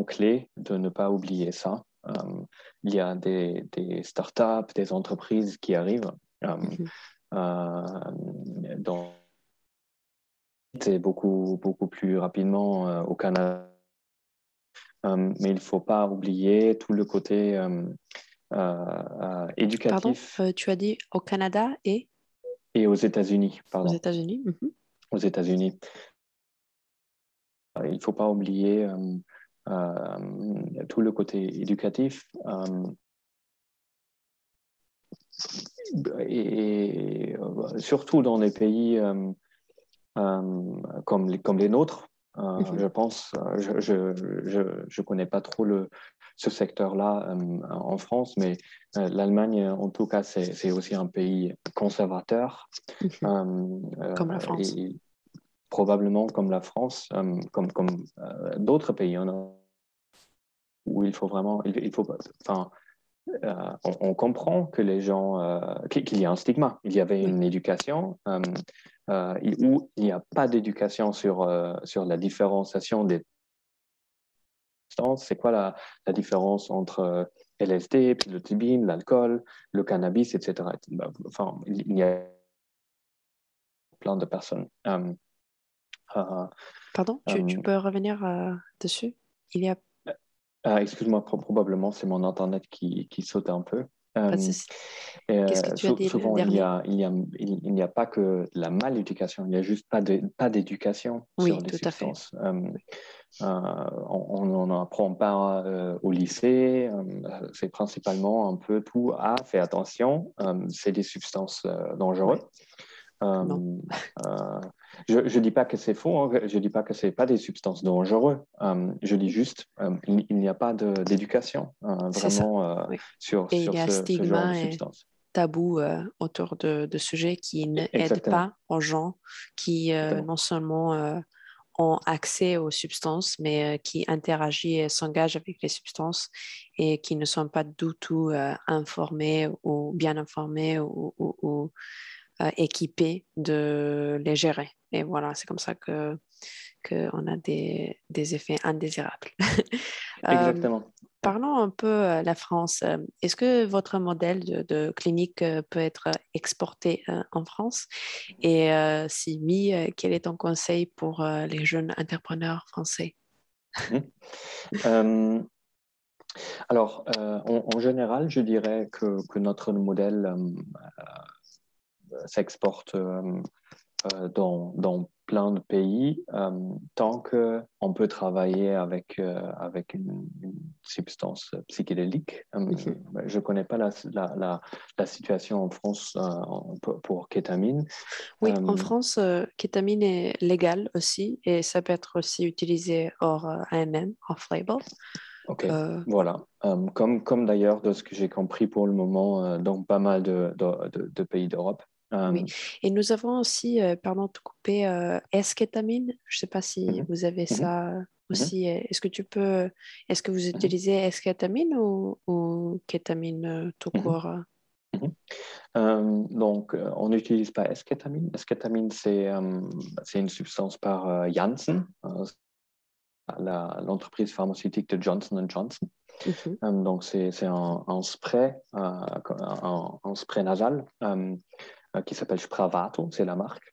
S1: clé de ne pas oublier ça. Il y a des startups, des entreprises qui arrivent
S2: Mhm.
S1: dans c'est beaucoup plus rapidement au Canada. Mais il ne faut pas oublier tout le côté
S2: Pardon,
S1: éducatif
S2: tu as dit au Canada et
S1: et aux États-Unis,
S2: aux
S1: pardon,
S2: États-Unis. Mhm.
S1: aux États-Unis. Il ne faut pas oublier tout le côté éducatif surtout dans les pays comme les nôtres.
S2: Mhm.
S1: Je pense, je connais pas trop ce secteur-là en France, mais l'Allemagne, en tout cas, c'est aussi un pays conservateur.
S2: Comme la France.
S1: Et probablement comme la France, comme d'autres pays, hein, où il faut vraiment, il faut, enfin, on comprend que les gens, qu'il y a un stigma. Il y avait
S2: Oui,
S1: une éducation où il n'y a pas d'éducation sur la différenciation des substances. C'est quoi la différence entre LSD, psilocybine, l'alcool, le cannabis, etc. Enfin, il y a plein de personnes. Euh,
S2: pardon, tu
S1: euh,
S2: peux revenir dessus? Il y a
S1: Excuse-moi, probablement c'est mon internet qui saute un peu.
S2: pas de
S1: Euh,
S2: souci. Qu'est-ce que tu as dit le
S1: Souvent,
S2: dernier?
S1: il n'y a pas que la maléducation, il n'y a juste pas d'éducation sur
S2: Oui,
S1: les
S2: tout à fait.
S1: substances. On n'en apprend pas au lycée. C'est principalement un peu tout. Ah, fais attention, c'est des substances dangereuses.
S2: Ouais, non,
S1: Euh, euh, je ne dis pas que c'est faux, hein, je ne dis pas que ce n'est pas des substances dangereuses. Je dis juste il n'y a pas d'éducation
S2: c'est ça.
S1: vraiment
S2: Oui. Et il
S1: sur
S2: y a
S1: ce genre de
S2: stigma et
S1: substances.
S2: tabou autour de sujets qui n'aident
S1: Exactement,
S2: pas aux gens qui
S1: exactement.
S2: non seulement ont accès aux substances, mais qui interagissent et s'engagent avec les substances et qui ne sont pas du tout informés ou bien informés ou équipés de les gérer. Et voilà, c'est comme ça qu'on a des effets indésirables. Euh,
S1: Exactement. Ouais.
S2: Parlons un peu de la France. Est-ce que votre modèle de clinique peut être exporté en France? Et si oui, quel est ton conseil pour les jeunes entrepreneurs français?
S1: Mhm. Euh, alors, en général, je dirais que notre modèle s'exporte dans plein de pays, tant qu'on peut travailler avec une substance psychédélique.
S2: Mhm.
S1: Je ne connais pas la situation en France pour kétamine.
S2: Oui, en
S1: Euh,
S2: France, kétamine est légal aussi et ça peut être aussi utilisé hors AMM, off-label.
S1: ok,
S2: Oui.
S1: voilà. Comme d'ailleurs de ce que j'ai compris pour le moment dans pas mal de pays d'Europe.
S2: Oui,
S1: Euh,
S2: et nous avons aussi, pardon de te couper, esketamine. Je ne sais pas si
S1: mhm,
S2: vous avez
S1: mhm,
S2: ça
S1: mhm,
S2: aussi. Est-ce que vous
S1: mhm,
S2: utilisez esketamine ou kétamine tout
S1: mhm,
S2: court?
S1: mhm. Donc, on n'utilise pas esketamine. Esketamine, c'est une substance par Janssen, l'entreprise pharmaceutique de Johnson Johnson.
S2: Mhm.
S1: Donc, c'est un spray, un spray nasal qui s'appelle Spravato, c'est la marque.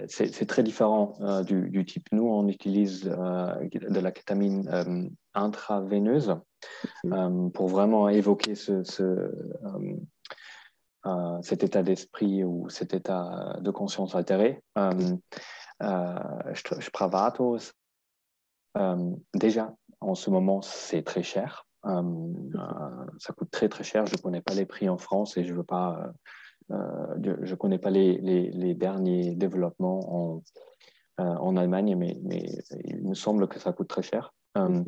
S1: C'est très différent du type. Nous, on utilise de la kétamine intraveineuse
S2: Mhm.
S1: pour vraiment évoquer cet état d'esprit ou cet état de conscience altéré. Spravato, déjà, en ce moment, c'est très cher. Ça coûte très très cher. Je ne connais pas les prix en France et je veux pas, je connais pas les derniers développements en Allemagne, mais il me semble que ça coûte très cher.
S2: Mhm.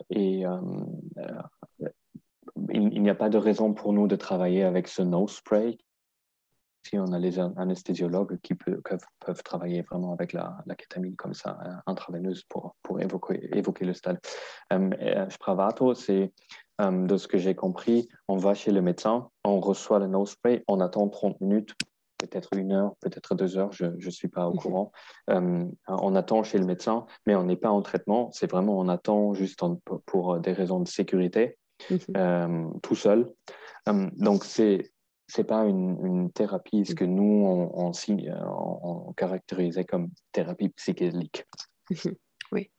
S1: Et il n'y a pas de raison pour nous de travailler avec ce nose spray. Si on a les anesthésiologues qui peuvent travailler vraiment avec la kétamine comme ça, intraveineuse, pour évoquer le stade. Spravato, c'est de ce que j'ai compris, on va chez le médecin, on reçoit le nose spray, on attend 30 minutes, peut-être 1 heure, peut-être 2 heures, je ne suis pas au
S2: Mhm.
S1: courant. On attend chez le médecin, mais on n'est pas en traitement, c'est vraiment on attend juste pour des raisons de sécurité,
S2: Mhm.
S1: tout seul. Donc, c'est pas une thérapie, ce
S2: Mhm.
S1: que nous, on caractérisait comme thérapie psychédélique.
S2: Mhm. Oui.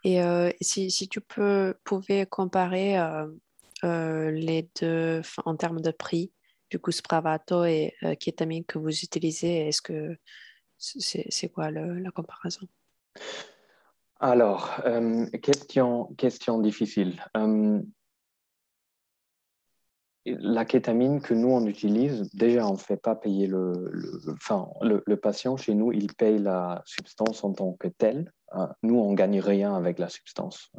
S2: Et si tu pouvais comparer les deux en termes de prix, du coup Spravato et kétamine que vous utilisez, est-ce que c'est quoi la comparaison?
S1: Alors, question difficile. la kétamine que nous, on utilise, déjà, on ne fait pas payer le patient chez nous, il paye la substance en tant que telle. Nous, on ne gagne rien avec la substance.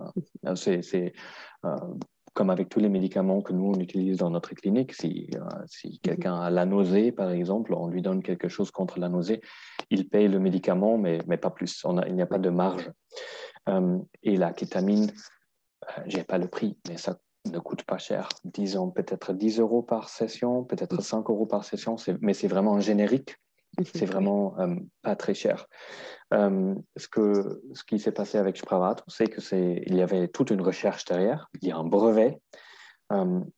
S1: C'est comme avec tous les médicaments que nous, on utilise dans notre clinique. Si quelqu'un a la nausée, par exemple, on lui donne quelque chose contre la nausée, il paye le médicament, mais pas plus. Il n'y a pas de marge. Et la kétamine, je n'ai pas le prix, mais ça ne coûte pas cher. Disons peut-être 10 euros par session, peut-être 5 euros par session, mais c'est vraiment un générique. C'est vraiment pas très cher. Ce qui s'est passé avec Spravato, c'est qu'il y avait toute une recherche derrière. Il y a un brevet.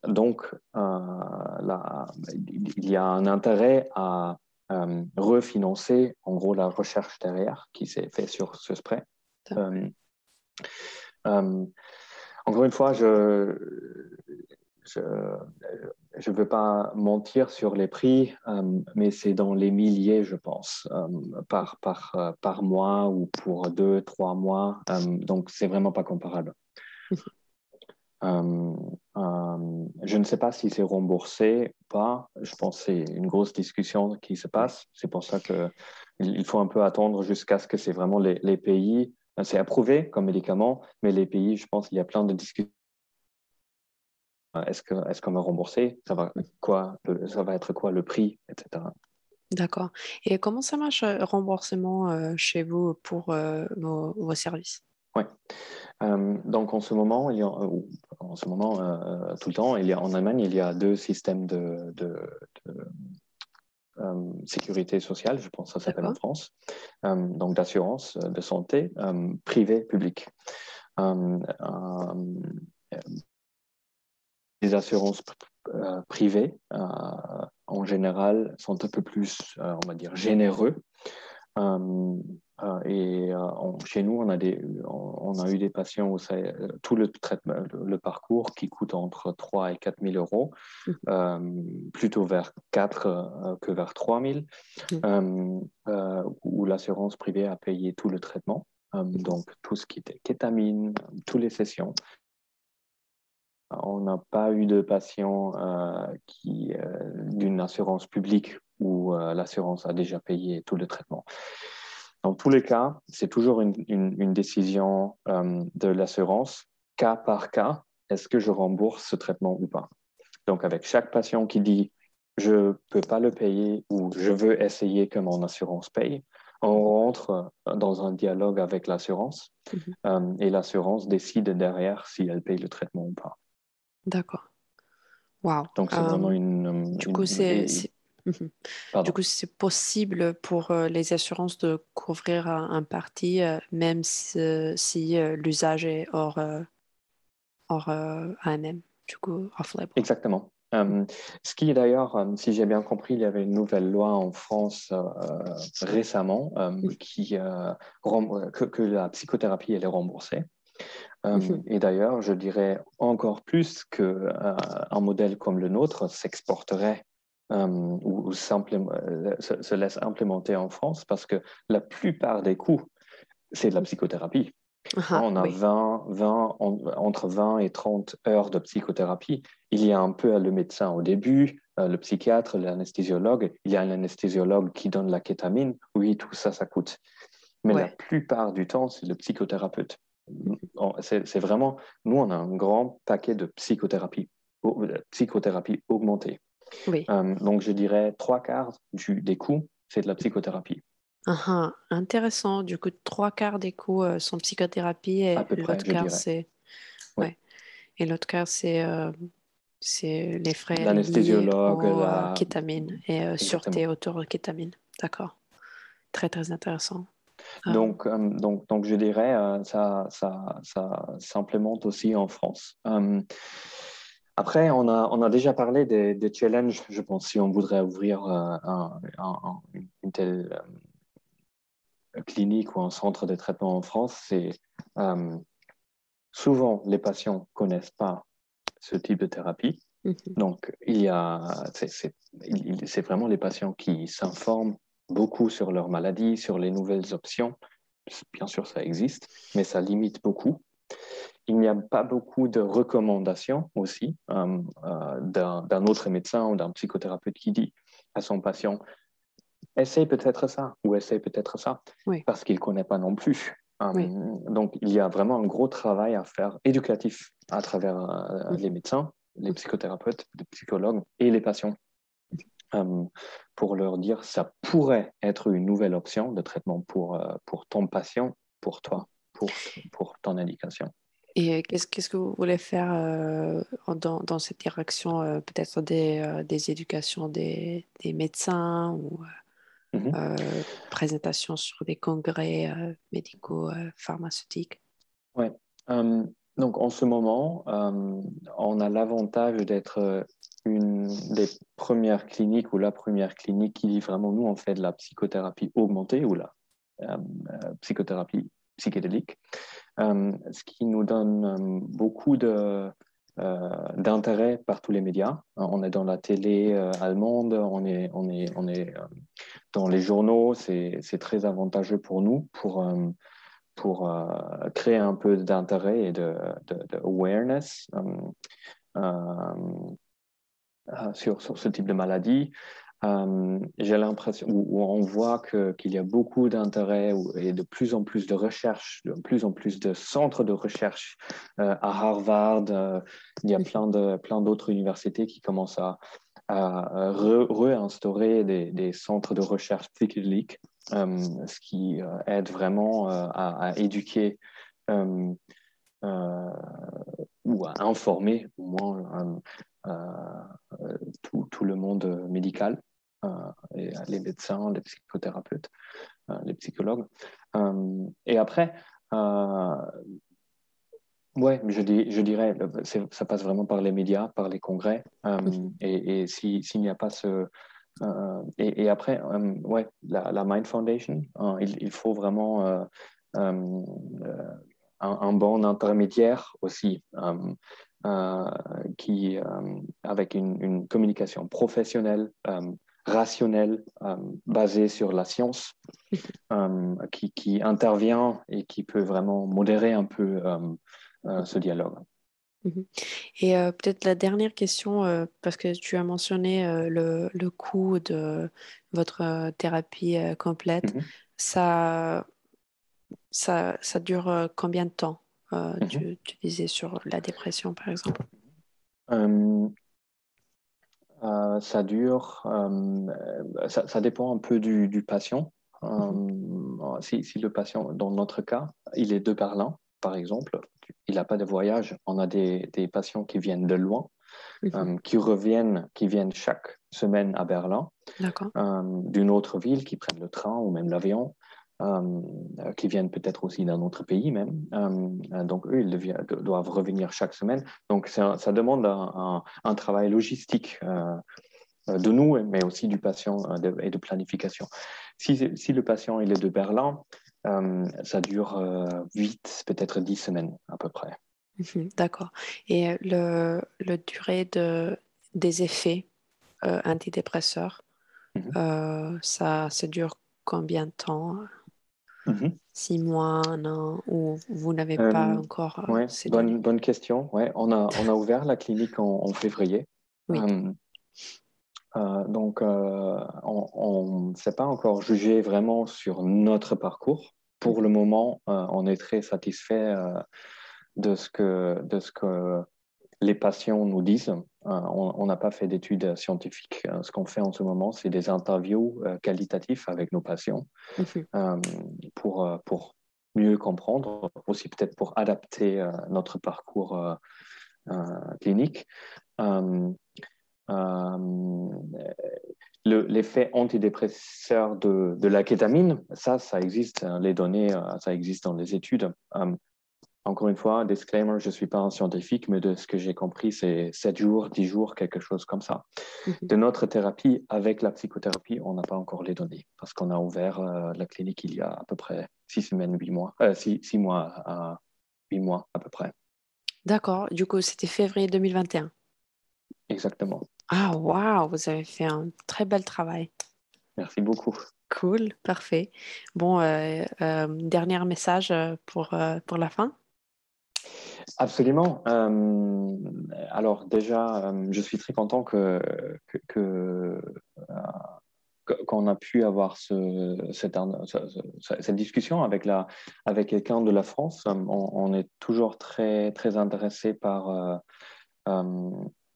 S1: Donc, il y a un intérêt à refinancer, en gros, la recherche derrière qui s'est faite sur ce spray. Encore une fois, je veux pas mentir sur les prix, mais c'est dans les milliers, je pense, par mois ou pour 2, 3 mois. Donc, c'est vraiment pas comparable. Je ne sais pas si c'est remboursé ou pas. Je pense que c'est une grosse discussion qui se passe. C'est pour ça qu'il faut un peu attendre jusqu'à ce que c'est vraiment les pays. C'est approuvé comme médicament, mais les pays, je pense qu'il y a plein de discussions. Est-ce qu'on va rembourser? Ça va être quoi le prix, etc.
S2: D'accord. Et comment ça marche, remboursement chez vous pour vos services?
S1: Ouais. Donc en ce moment, tout le temps, en Allemagne, il y a 2 systèmes de sécurité sociale, je pense que ça s'appelle en
S2: D'accord.
S1: France, donc d'assurance de santé privée, publique. Les assurances privées, en général, sont un peu plus, on va dire, généreux. Chez nous, on a eu des patients où c'est tout le traitement, le parcours qui coûte entre 3 et 4 000 euros, plutôt vers 4 que vers 3 000, où l'assurance privée a payé tout le traitement. Donc, tout ce qui était kétamine, toutes les sessions. On n'a pas eu de patients d'une assurance publique où l'assurance a déjà payé tout le traitement. Dans tous les cas, c'est toujours une décision de l'assurance, cas par cas, est-ce que je rembourse ce traitement ou pas? Donc, avec chaque patient qui dit je ne peux pas le payer ou je veux essayer que mon assurance paye, on rentre dans un dialogue avec l'assurance et l'assurance décide derrière si elle paye le traitement ou pas.
S2: D'accord. Wow.
S1: Donc, c'est vraiment
S2: Du coup, Mhm. Du
S1: Pardon.
S2: coup, c'est possible pour les assurances de couvrir un parti, même si l'usage est hors ANM, du coup, off-label.
S1: Exactement. Ce qui est d'ailleurs, si j'ai bien compris, il y avait une nouvelle loi en France récemment que la psychothérapie elle est remboursée. Et d'ailleurs, je dirais encore plus qu'un modèle comme le nôtre s'exporterait ou se laisse implémenter en France parce que la plupart des coûts, c'est de la psychothérapie.
S2: Ah,
S1: On a
S2: oui,
S1: entre 20 et 30 heures de psychothérapie. Il y a un peu le médecin au début, le psychiatre, l'anesthésiologue. Il y a l'anesthésiologue qui donne la kétamine. Oui, tout ça, ça coûte. Mais la
S2: ouais.
S1: plupart du temps, c'est le psychothérapeute. C'est vraiment, nous, on a un grand paquet de psychothérapie augmentée.
S2: Oui.
S1: Donc, je dirais 3/4 des coûts, c'est de la psychothérapie.
S2: Ah, intéressant. Du coup, trois quarts des coûts sont psychothérapie
S1: À
S2: et
S1: peu près,
S2: l'autre
S1: je
S2: quart,
S1: dirais.
S2: c'est...
S1: Oui.
S2: Ouais. Et l'autre quart, c'est les frais liés
S1: L'anesthésiologue,
S2: au kétamine et sûreté
S1: exactement.
S2: autour de kétamine. D'accord. Très, très intéressant. Euh,
S1: Donc, je dirais, ça s'implémente aussi en France. Après, on a déjà parlé des challenges, je pense, si on voudrait ouvrir une telle clinique ou un centre de traitement en France, c'est souvent les patients connaissent pas ce type de thérapie.
S2: mhm.
S1: Donc, c'est vraiment les patients qui s'informent beaucoup sur leur maladie, sur les nouvelles options. Bien sûr, ça existe, mais ça limite beaucoup. il n'y a pas beaucoup de recommandations aussi d'un autre médecin ou d'un psychothérapeute qui dit à son patient, essaye peut-être ça ou essaye peut-être ça,
S2: Oui,
S1: parce qu'il ne connaît pas non plus.
S2: oui.
S1: Donc, il y a vraiment un gros travail à faire éducatif à travers les médecins, les psychothérapeutes, les psychologues et les patients pour leur dire ça pourrait être une nouvelle option de traitement pour ton patient, pour toi, pour ton indication.
S2: Et qu'est-ce que vous voulez faire dans cette direction, peut-être des éducations des médecins ou
S1: Mhm.
S2: présentations sur des congrès médicaux, pharmaceutiques?
S1: Ouais. Euh, donc en ce moment, on a l'avantage d'être une des premières cliniques ou la première clinique qui dit vraiment, nous, on fait de la psychothérapie augmentée ou la psychothérapie psychédélique, ce qui nous donne beaucoup d'intérêt par tous les médias. On est dans la télé allemande, on est dans les journaux, c'est très avantageux pour nous pour créer un peu d'intérêt et de awareness sur ce type de maladie. J'ai l'impression où on voit qu'il y a beaucoup d'intérêt et de plus en plus de recherches, de plus en plus de centres de recherche à Harvard. Il y a plein d'autres universités qui commencent à réinstaurer des centres de recherche psychédélique, ce qui aide vraiment à éduquer euh, ou à informer au moins tout le monde médical, et les médecins, les psychothérapeutes, les psychologues. Et après, ouais, je dirais, ça passe vraiment par les médias, par les congrès. Et s'il n'y a pas et après, ouais, la Mind Foundation, il faut vraiment euh, un bon intermédiaire aussi, euh, qui, avec une communication professionnelle, rationnelle, basée sur la science, qui intervient et qui peut vraiment modérer un peu ce dialogue.
S2: Mhm. Et peut-être la dernière question, parce que tu as mentionné le coût de votre thérapie complète,
S1: Mhm,
S2: ça, ça dure combien de temps?
S1: mhm.
S2: Tu disais sur la dépression, par exemple.
S1: Euh, ça dure, ça dépend un peu du patient.
S2: Mhm,
S1: Si le patient, dans notre cas, il est de Berlin, par exemple, il n'a pas de voyage, on a des patients qui viennent de loin,
S2: mhm.
S1: qui viennent chaque semaine à Berlin,
S2: D'accord.
S1: d'une autre ville, qui prennent le train ou même l'avion, qui viennent peut-être aussi d'un autre pays même. Donc, eux, doivent revenir chaque semaine. Donc, ça demande un travail logistique de nous, mais aussi du patient et de planification. Si le patient il est de Berlin, ça dure 8, peut-être 10 semaines à peu près.
S2: Mhm, d'accord. Et le durée des effets antidépresseurs,
S1: Mhm.
S2: ça dure combien de temps?
S1: Mhm.
S2: 6 mois, un an, ou vous n'avez pas
S1: Euh,
S2: encore
S1: ouais,
S2: ces données?
S1: bonne question. Ouais, on a ouvert la clinique en février.
S2: Oui.
S1: Euh, donc, on ne s'est pas encore jugé vraiment sur notre parcours. Pour le
S2: Mhm,
S1: moment, on est très satisfait de ce que les patients nous disent. On n'a pas fait d'études scientifiques. Ce qu'on fait en ce moment, c'est des interviews qualitatifs avec nos patients
S2: mhm.
S1: euh, pour mieux comprendre, aussi peut-être pour adapter notre parcours clinique. Euh, euh, L'effet antidépresseur de la kétamine, ça existe, hein, les données, ça existe dans les études. Encore une fois, disclaimer, je ne suis pas un scientifique, mais de ce que j'ai compris, c'est 7 jours, 10 jours, quelque chose comme ça.
S2: Mhm.
S1: De notre thérapie, avec la psychothérapie, on n'a pas encore les données, parce qu'on a ouvert la clinique il y a à peu près 6 semaines, 8 mois, 6 mois à 8 mois à peu près.
S2: D'accord. Du coup, c'était février 2021.
S1: Exactement.
S2: Ah, waouh, vous avez fait un très bel travail.
S1: Merci beaucoup.
S2: Cool, parfait. Bon, dernier message pour la fin.
S1: Absolument. Alors déjà, je suis très content qu'on a pu avoir cette discussion avec quelqu'un de la France. On est toujours très, très intéressé euh,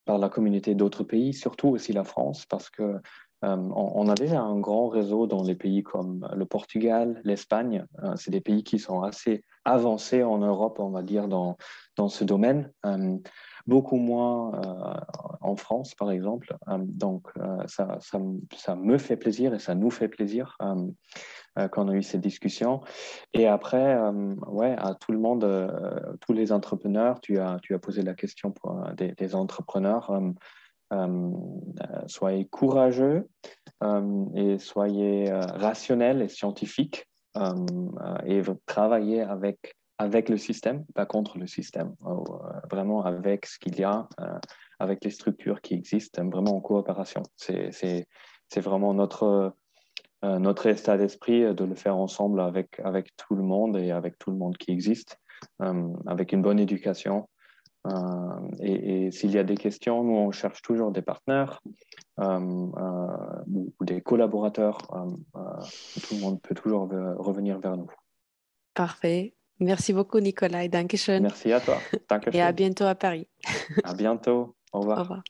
S1: par la communauté d'autres pays, surtout aussi la France, parce que on a déjà un grand réseau dans les pays comme le Portugal, l'Espagne. C'est des pays qui sont assez avancés en Europe, on va dire, dans ce domaine. Beaucoup moins en France, par exemple. Ça me fait plaisir et ça nous fait plaisir qu'on a eu cette discussion. Et après, ouais, à tout le monde, tous les entrepreneurs, tu as posé la question pour des entrepreneurs. Soyez courageux et soyez rationnels et scientifiques et travaillez avec le système, pas contre le système, vraiment avec ce qu'il y a, avec les structures qui existent, vraiment en coopération. C'est vraiment notre état d'esprit de le faire ensemble avec tout le monde et avec tout le monde qui existe, avec une bonne éducation. Et s'il y a des questions, nous, on cherche toujours des partenaires ou des collaborateurs. Tout le monde peut toujours revenir vers nous.
S2: Parfait. Merci beaucoup, Nicolas, et Dankeschön.
S1: Merci à toi.
S2: Et à
S1: Dankeschön.
S2: bientôt à Paris.
S1: À bientôt. Au
S2: Au
S1: revoir.
S2: revoir.